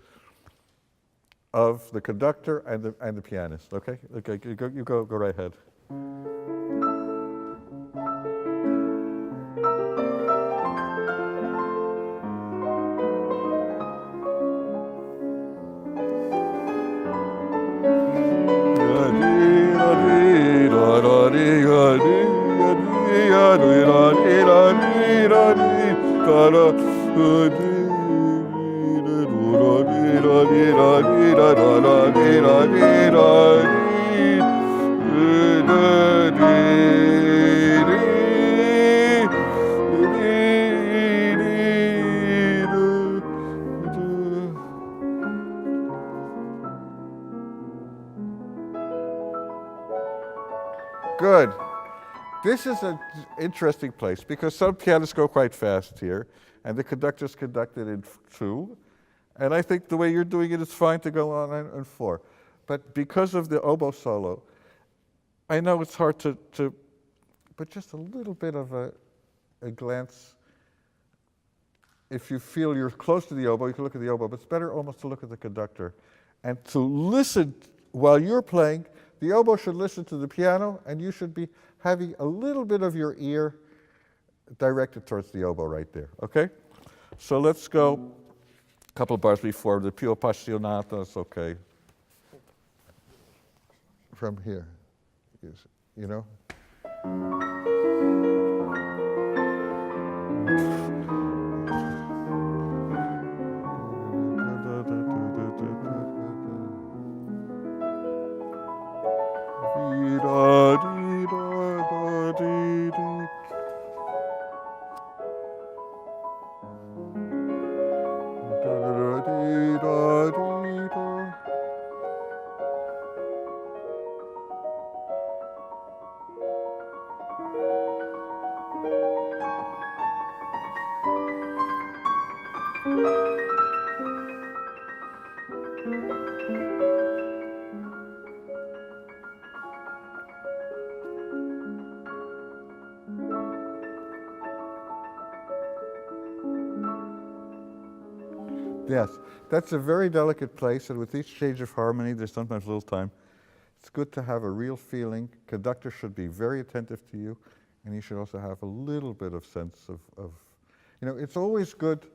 of the conductor and the pianist. Okay, you go right ahead. Good. This is an interesting place because some pianists go quite fast here, and the conductor's conducted in 2. And I think the way you're doing it is fine to go on in 4. But because of the oboe solo, I know it's hard to but just a little bit of a glance. If you feel you're close to the oboe, you can look at the oboe, but it's better almost to look at the conductor and to listen while you're playing. The oboe should listen to the piano, and you should be having a little bit of your ear directed towards the oboe right there, okay? So let's go a couple of bars before the più appassionato, it's okay. From here, you know? Yes, that's a very delicate place, and with each change of harmony, there's sometimes a little time. It's good to have a real feeling. Conductor should be very attentive to you, and you should also have a little bit of sense of you know, it's always good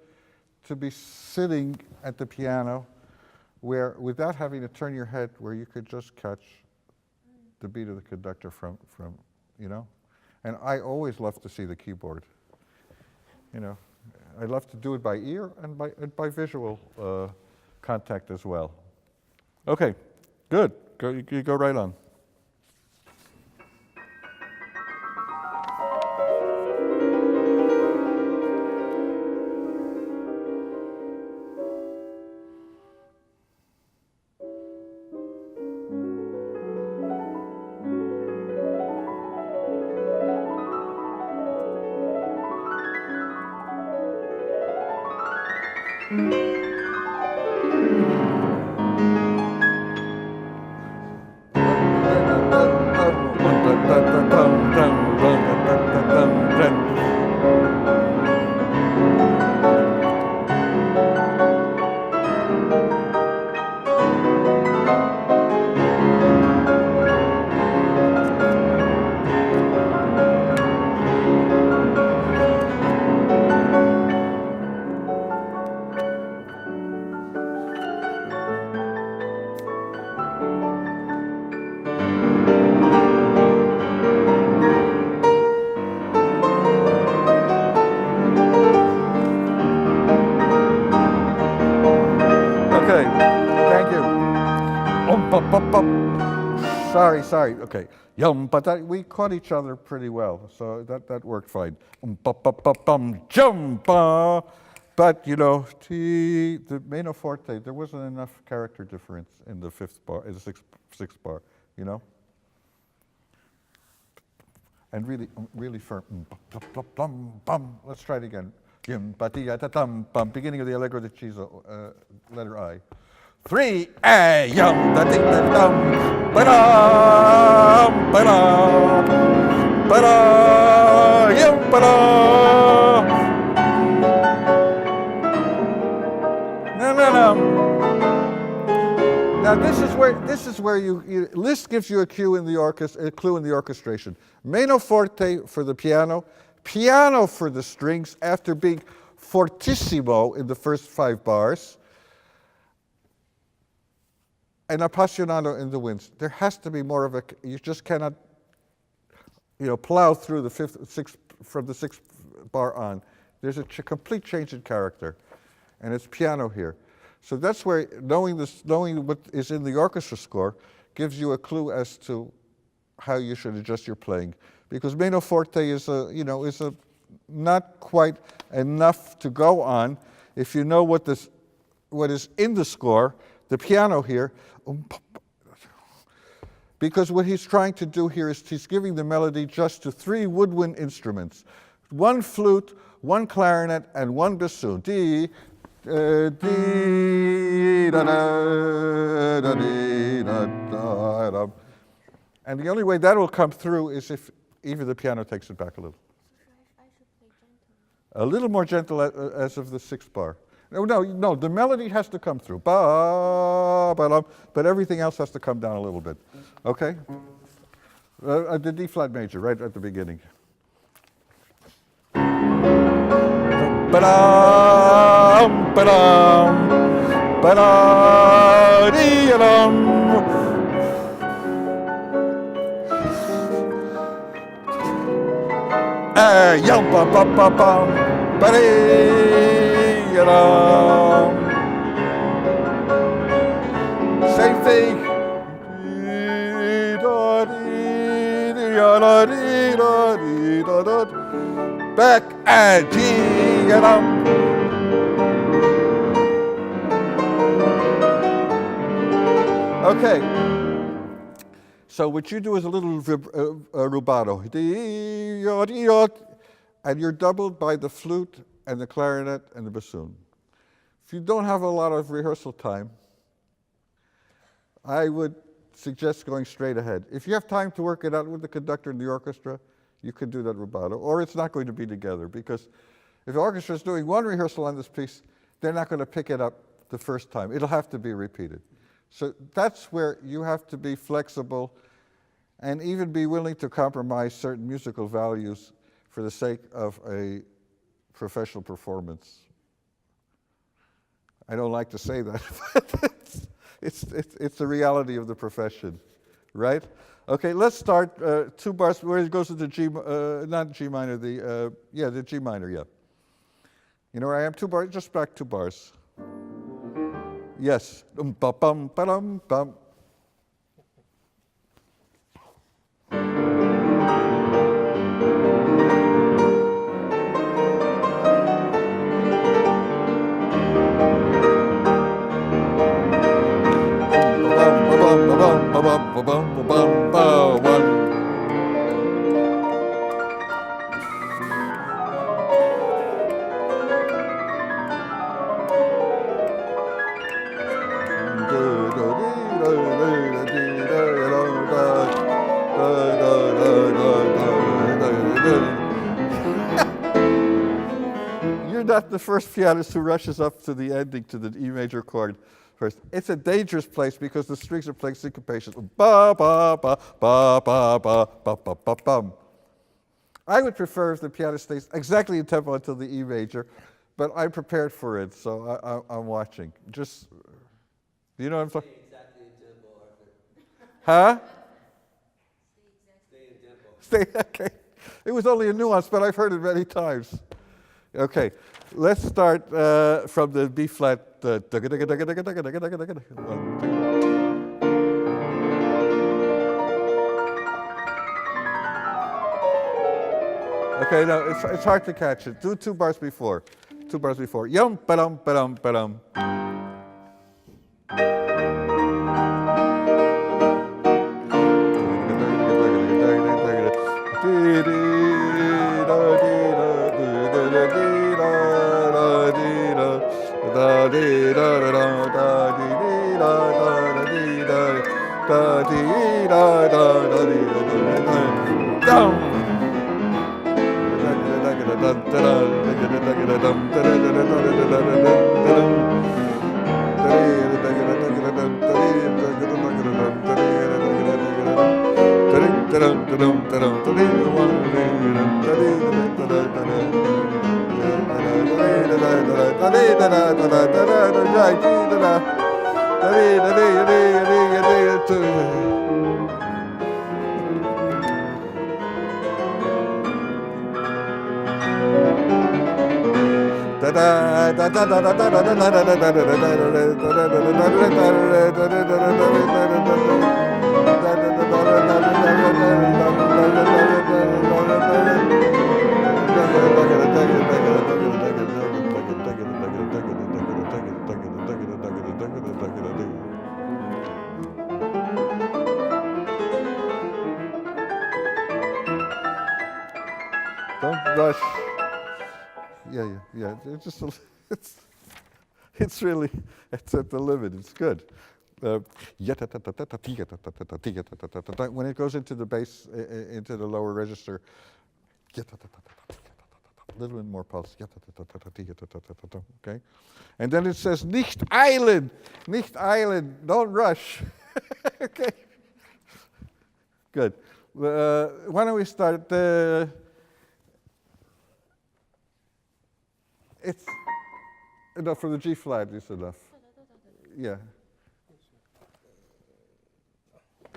to be sitting at the piano where, without having to turn your head, where you could just catch the beat of the conductor from you know? And I always love to see the keyboard, you know? I love to do it by ear and by visual contact as well. Okay, good. You go right on. Sorry, okay. But we caught each other pretty well, so that worked fine. But, you know, the meno forte, there wasn't enough character difference in the 5th bar, in the sixth bar, you know? And really firm. Let's try it again. Beginning of the Allegro deciso, letter I. 3 a yum da ding da dum ba da yum ba da Now this is where you Liszt gives you a cue in the a clue in the orchestration. Meno forte for the piano for the strings after being fortissimo in the first 5 bars. And appassionato in the winds. There has to be more of a, you just cannot, you know, plow through the 6th, from the 6th bar on. There's a complete change in character, and it's piano here. So that's where knowing what is in the orchestra score gives you a clue as to how you should adjust your playing. Because meno forte is not quite enough to go on if you know what is in the score. The piano here, because what he's trying to do here is he's giving the melody just to 3 woodwind instruments, 1 flute, 1 clarinet, and 1 bassoon. Dee, dee, da, da, da, dee, da, da, da. And the only way that will come through is if even the piano takes it back a little. I should play gentle. A little more gentle as of the 6th bar. No, the melody has to come through. Ba, ba, da, but everything else has to come down a little bit. Okay? The D flat major, right at the beginning. Ba-dum, ba-dum, ba-da-dee-dum. Yum ba ba ba bum ba dee dum. Same thing. Back and dee dum. Okay. So what you do is a little rubato. And you're doubled by the flute and the clarinet and the bassoon. If you don't have a lot of rehearsal time, I would suggest going straight ahead. If you have time to work it out with the conductor and the orchestra, you could do that rubato, or it's not going to be together, because if the orchestra is doing 1 rehearsal on this piece, they're not going to pick it up the first time. It'll have to be repeated. So that's where you have to be flexible and even be willing to compromise certain musical values for the sake of a professional performance. I don't like to say that, but it's the reality of the profession, right? Okay, let's start 2 bars where it goes to the G, not G minor, the G minor, yeah. You know where I am? 2 bars, just back 2 bars. Yes. Ba bum ba dum bum. You're not the first pianist who rushes up to the ending to the E major chord first. It's a dangerous place because the strings are playing syncopation. Ba ba ba ba ba ba ba ba ba bum. I would prefer if the pianist stays exactly in tempo until the E major, but I'm prepared for it, so I'm watching. Just, you know what I'm talking? Stay exactly in tempo, Arthur. Huh? Stay in tempo. Stay, okay. It was only a nuance, but I've heard it many times. Okay, let's start from the B flat. Okay, no, it's hard to catch it. Do 2 bars before. 2 bars before. Yum, ba-dum, ba-dum, ba-dum. rush. Yeah. It's just it's really it's at the limit. It's good. When it goes into the bass, into the lower register, a little bit more pulse. Okay, and then it says nicht eilen, don't rush. Okay, good. Why don't we start? It's enough for the G flat. Is enough. Yeah.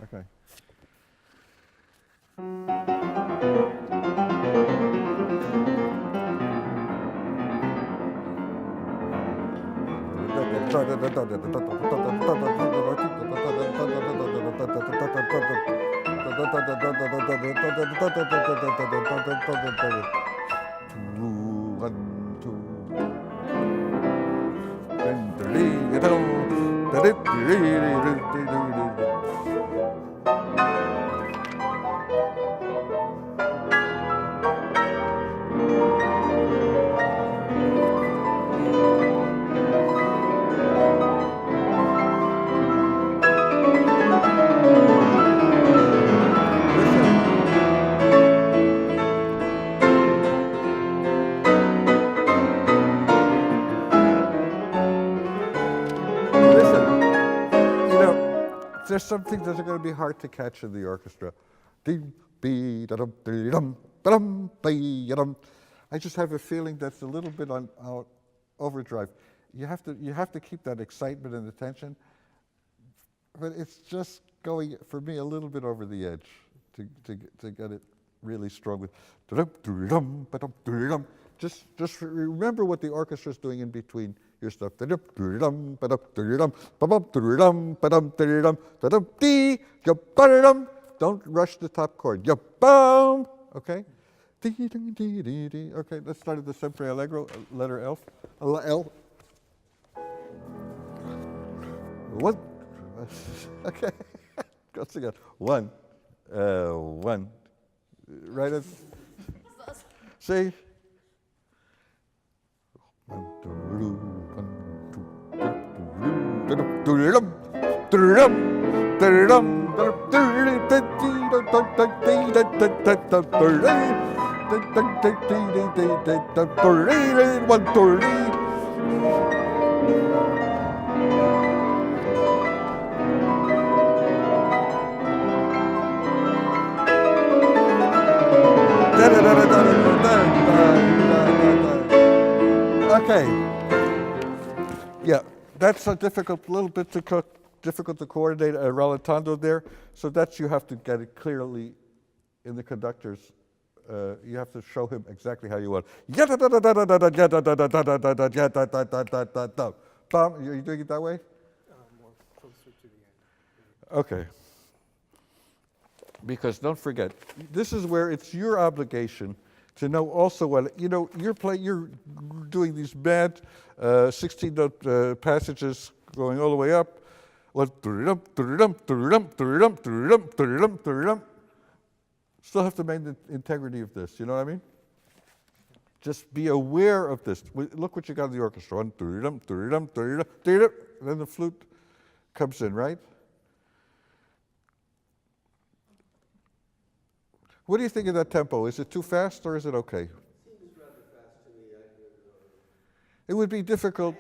Okay. There's some things that are going to be hard to catch in the orchestra. I just have a feeling that's a little bit on overdrive. You have to keep that excitement and attention, but it's just going for me a little bit over the edge to get it really strong with. Just remember what the orchestra is doing in between your stuff. Don't rush the top chord. Okay? Okay, let's start at the sempre allegro, letter L. L. One. Okay. Once again. One. Right at. See? Okay. Yeah, that's a little bit difficult to coordinate a rallentando there. So that's, you have to get it clearly in the conductors. You have to show him exactly how you want. Are you doing it that way? More closer to the end. Okay. Because don't forget, this is where it's your obligation to know also what, you're doing these bad 16-note passages going all the way up. Still have to maintain the integrity of this, you know what I mean? Just be aware of this. Look what you got in the orchestra. Then the flute comes in, right? What do you think of that tempo? Is it too fast or is it okay? Seems rather fast to me. It would be difficult.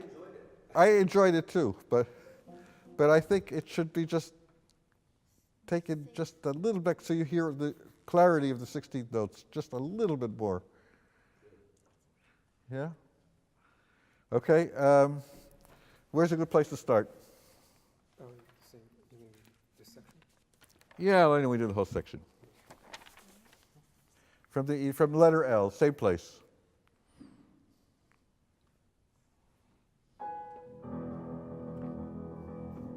I enjoyed it too, but I think it should be just taken just a little bit so you hear the clarity of the 16th notes just a little bit more. Yeah? Okay. Where's a good place to start? Oh, you mean this section? Yeah, why don't we do the whole section? From letter L, same place.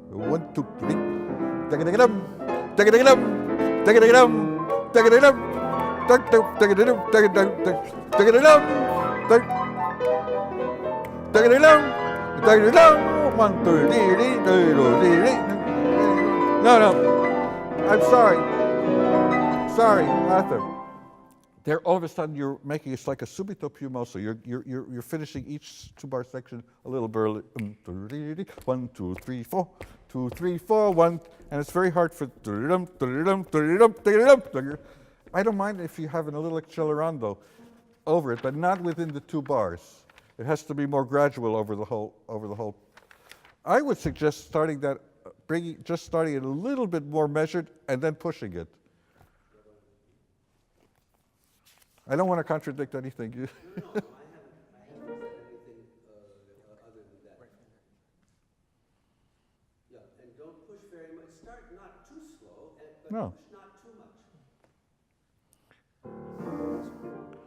One, two, three. Dum, dum, No, I'm sorry. Sorry, Arthur. there all of a sudden you're making it's like a subito più mosso. You're finishing each 2-bar section a little burly. 1, 2, 3, 4, 2, 3, 4, 1, and it's very hard for. I don't mind if you have a little accelerando over it, but not within the 2 bars. It has to be more gradual over the whole. I would suggest starting that, just starting it a little bit more measured and then pushing it. I don't want to contradict anything. No, I haven't said anything other than that. Yeah, and don't push very much. Start not too slow, but No. push not too much.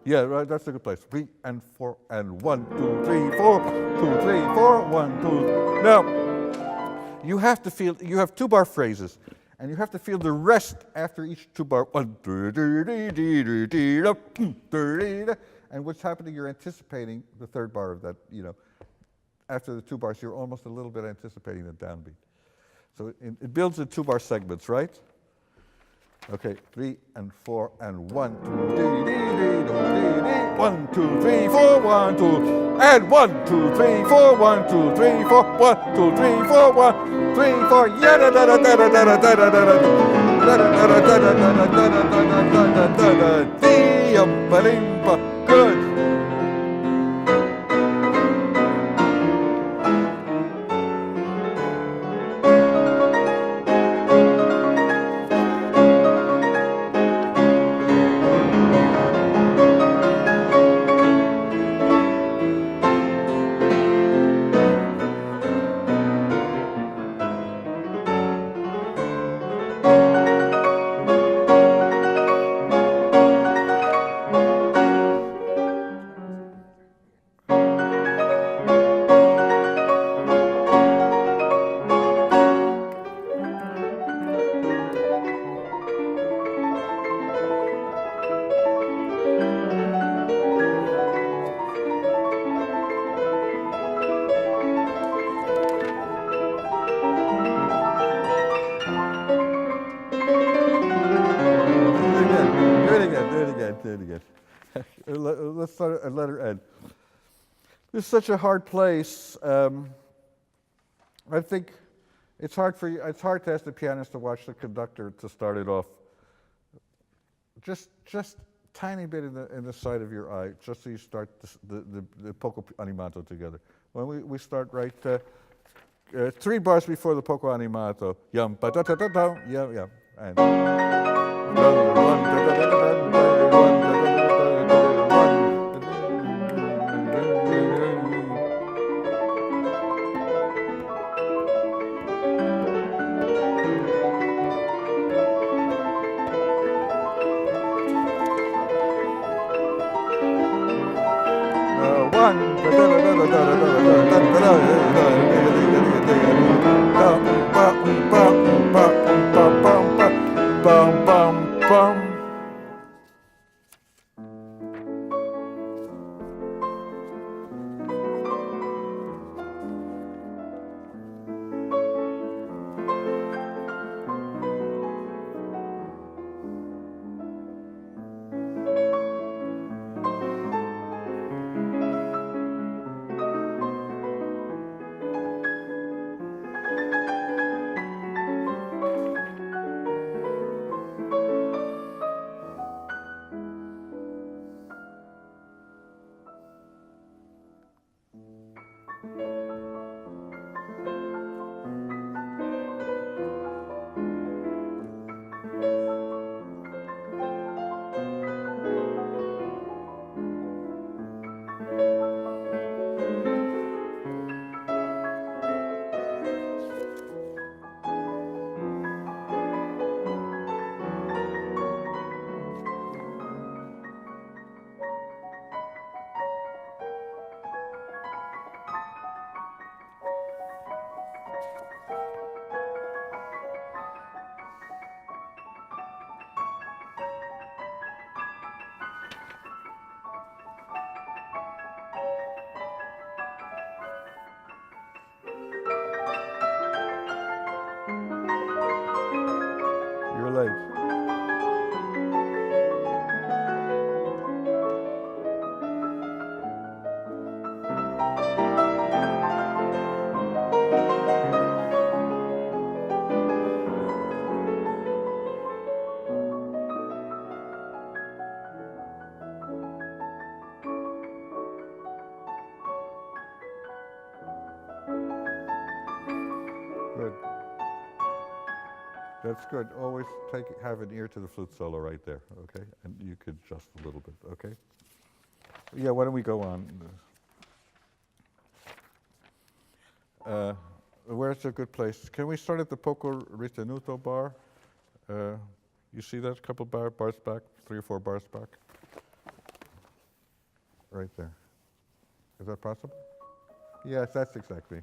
Yeah, right, that's a good place. 3 and 4 and 1, 2, 3, 4, 2, 3, 4, 1, 2. Now, you have to feel, you have 2-bar phrases, and you have to feel the rest after each 2-bar. 1, and what's happening, you're anticipating the 3rd bar of that, after the 2 bars, you're almost a little bit anticipating the downbeat. So it builds in 2-bar segments, right? Okay, 3 and 4 and 1, 1, 2, 3, 4, 1, 2, and 1, 2, 3, 4, 1, 2, 3, 4, 1, 2, 3, 4, 1, 3, 4, yeah, da da da da da da da da da da da da. Good. Let's start at letter N. This is such a hard place. I think it's hard to ask the pianist to watch the conductor to start it off. Just tiny bit in the side of your eye, just so you start the poco animato together. When we start right 3 bars before the poco animato. Yum ba da da da da. Yeah. And you're late. That's good. Always have an ear to the flute solo right there, okay? And you could adjust a little bit, okay? Yeah, why don't we go on? Where's a good place? Can we start at the Poco Ritenuto bar? You see that? A couple bars back, 3 or 4 bars back? Right there. Is that possible? Yes, that's exactly.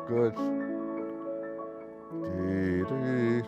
Good. Dee-dee.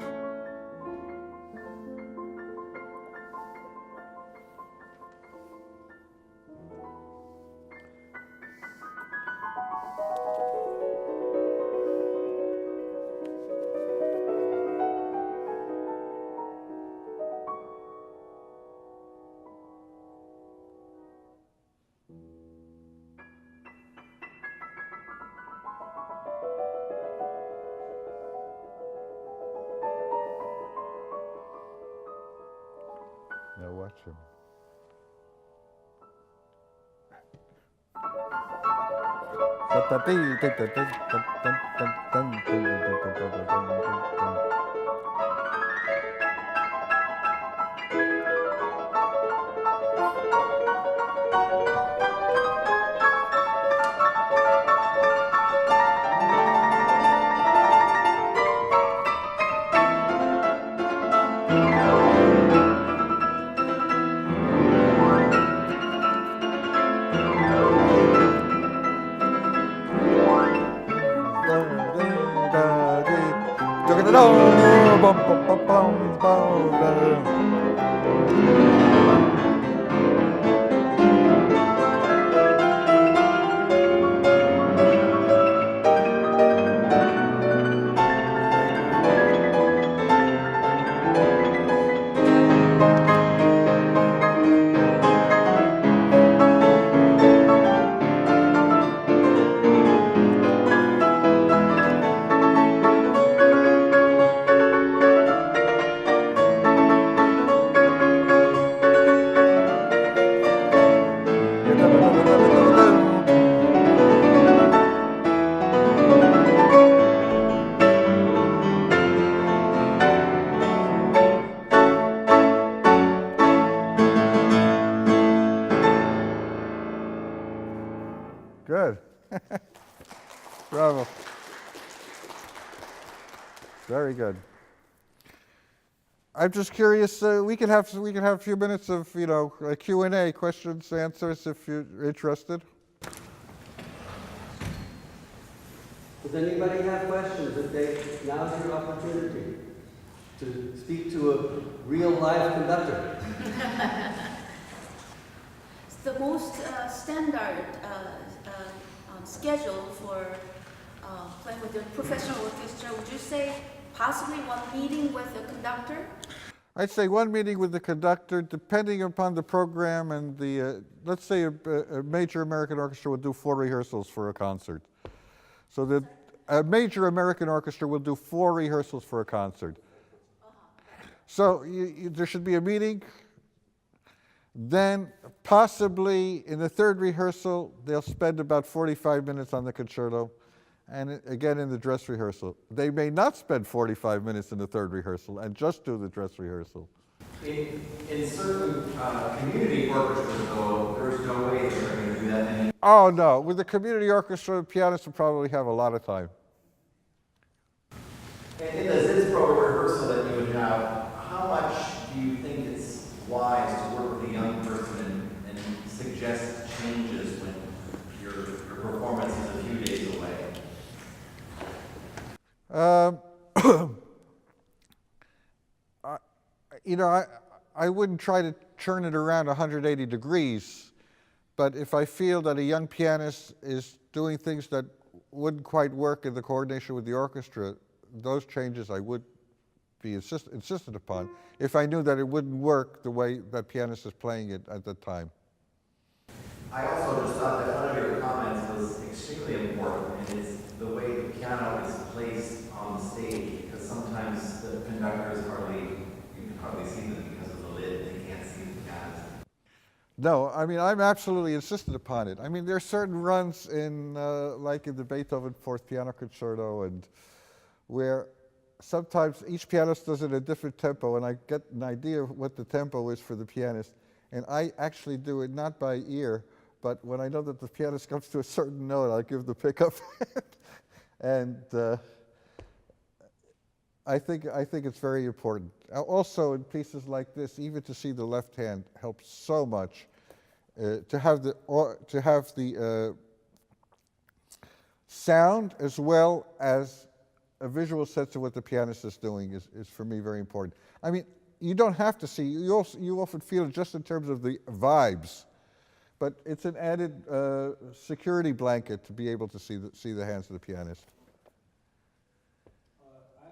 Now watch him. Good. Bravo. Very good. I'm just curious. We can have a few minutes of a Q&A, questions, answers, if you're interested. Does anybody have questions? Now's your opportunity to speak to a real live conductor. It's the most standard schedule for playing with the professional orchestra. Would you say possibly one meeting with the conductor? I'd say one meeting with the conductor, depending upon the program and the, let's say a major American orchestra would do 4 rehearsals for a concert. So that a major American orchestra will do 4 rehearsals for a concert. So there should be a meeting. Then possibly in the 3rd rehearsal, they'll spend about 45 minutes on the concerto. And again in the dress rehearsal. They may not spend 45 minutes in the 3rd rehearsal and just do the dress rehearsal. In certain community orchestras, though, there's no way they're going to do that anymore. Oh no, with the community orchestra, the pianist will probably have a lot of time. And in the Zinsbro rehearsal that you would have, how much do you think it's wise to work with a young person and suggest changes when your performance is a few days away? I wouldn't try to turn it around 180 degrees, but if I feel that a young pianist is doing things that wouldn't quite work in the coordination with the orchestra, those changes I would be insisted upon if I knew that it wouldn't work the way that pianist is playing it at the time. I also just thought that one of your comments was extremely important, and it's the way the piano is placed on the stage, because sometimes the conductors you can hardly see them because of the lid, they can't see the pianist. No, I mean, I'm absolutely insistent upon it. I mean, there are certain runs like in the Beethoven Fourth Piano Concerto, and where sometimes each pianist does it at a different tempo, and I get an idea of what the tempo is for the pianist, and I actually do it not by ear, but when I know that the pianist comes to a certain note, I'll give the pickup. And I think it's very important. Also, in pieces like this, even to see the left hand helps so much. To have the sound as well as a visual sense of what the pianist is doing is for me very important. I mean, you don't have to see. You often feel it just in terms of the vibes, but it's an added security blanket to be able to see the hands of the pianist. I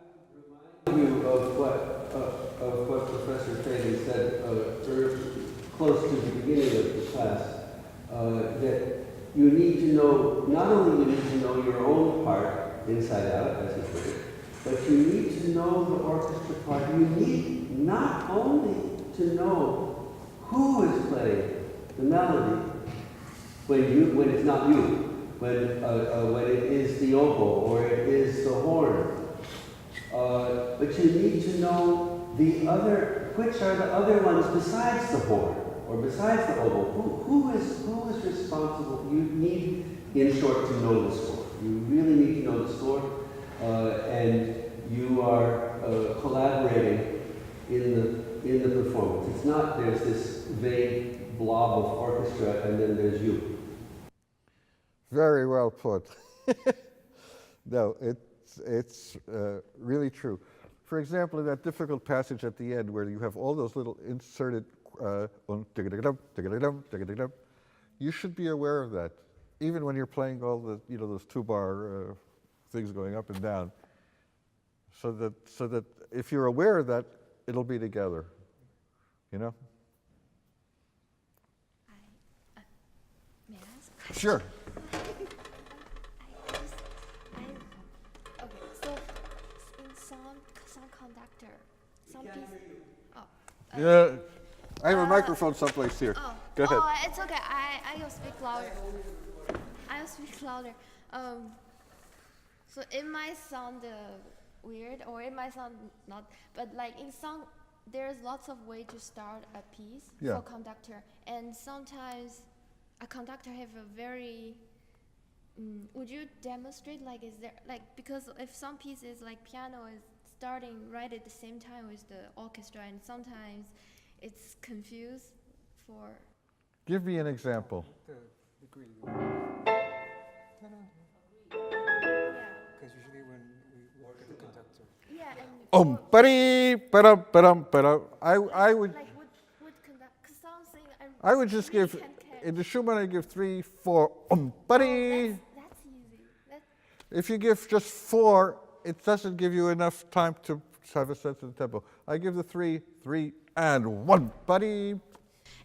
would remind you of what Professor Fagen said close to the beginning of the class, that you need to know, not only you need to know your own part inside out, as it were, but you need to know the orchestra part. You need not only to know who is playing the melody when it's not you, when it is the oboe or it is the horn, but you need to know which are the other ones besides the horn or besides the oboe. Who is responsible? You need, in short, to know the score. You really need to know the score, and you are collaborating in the performance. It's not there's this vague blob of orchestra and then there's you. Very well put. No, it's really true. For example, in that difficult passage at the end where you have all those little inserted you should be aware of that, even when you're playing all the those two-bar things going up and down, so that if you're aware of that, it'll be together, you know. May I ask? Sure. Okay, so in some conductor, some piece. Oh. Yeah, I have a microphone someplace here. Oh. Go ahead. Oh, it's okay. I'll speak louder. I'll speak louder. So it might sound weird, or it might sound not, but like in song, there's lots of way to start a piece Yeah. for conductor, and sometimes a conductor have a very. Would you demonstrate, like, is there, like, because if some pieces like piano is starting right at the same time with the orchestra, and sometimes it's confused for. Give me an example. The degree. Yeah. Because usually when we work at the conductor. Yeah, and. I would Like would conduct, cause something I would just really give can't catch. in the Schumann I give 3, 4 buddy. That's easy. If you give just 4, it doesn't give you enough time to have a sense of the tempo. I give the 3, 3 and 1 buddy.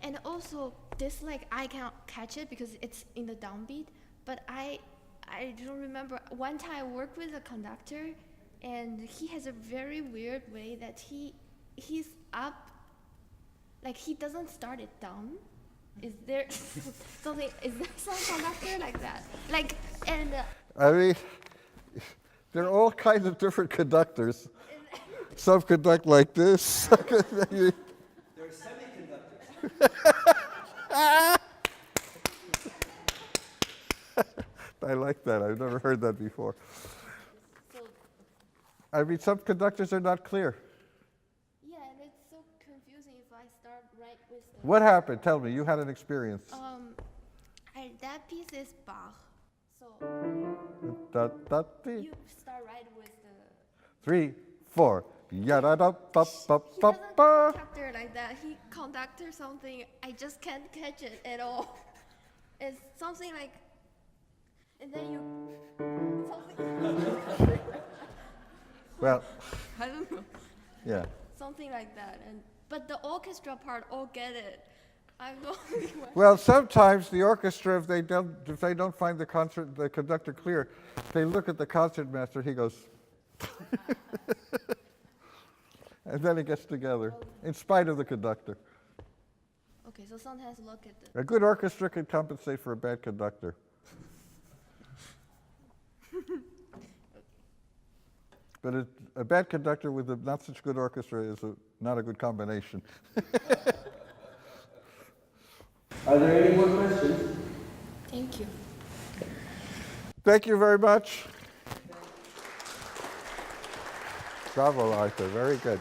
And also this, like, I can't catch it because it's in the downbeat, but I don't remember. One time I worked with a conductor, and he has a very weird way that he's up, like he doesn't start it down. Is there something? Is there some conductor like that? Like, and I mean, there are all kinds of different conductors. Some conduct like this. They're semiconductors. I like that. I've never heard that before. so I mean, some conductors are not clear. yeah, and it's so confusing if I start right with the. What happened? Tell me. You had an experience. That piece is Bach, so Da, da, you start right with the. 3, 4. Yada da ba ba He ba doesn't ba. conductor like that. He conductor something. I just can't catch it at all. It's something like, and then you something. Well, I don't know. yeah. Something like that. But the orchestra part all get it. I'm the only one. Well, sometimes the orchestra, if they don't find the conductor clear, they look at the concertmaster. He goes, and then it gets together, in spite of the conductor. Okay, so sometimes look at the. A good orchestra can compensate for a bad conductor. But a bad conductor with a not such good orchestra is not a good combination. Are there any more questions? Thank you. Thank you very much. Bravo, Arthur. Very good.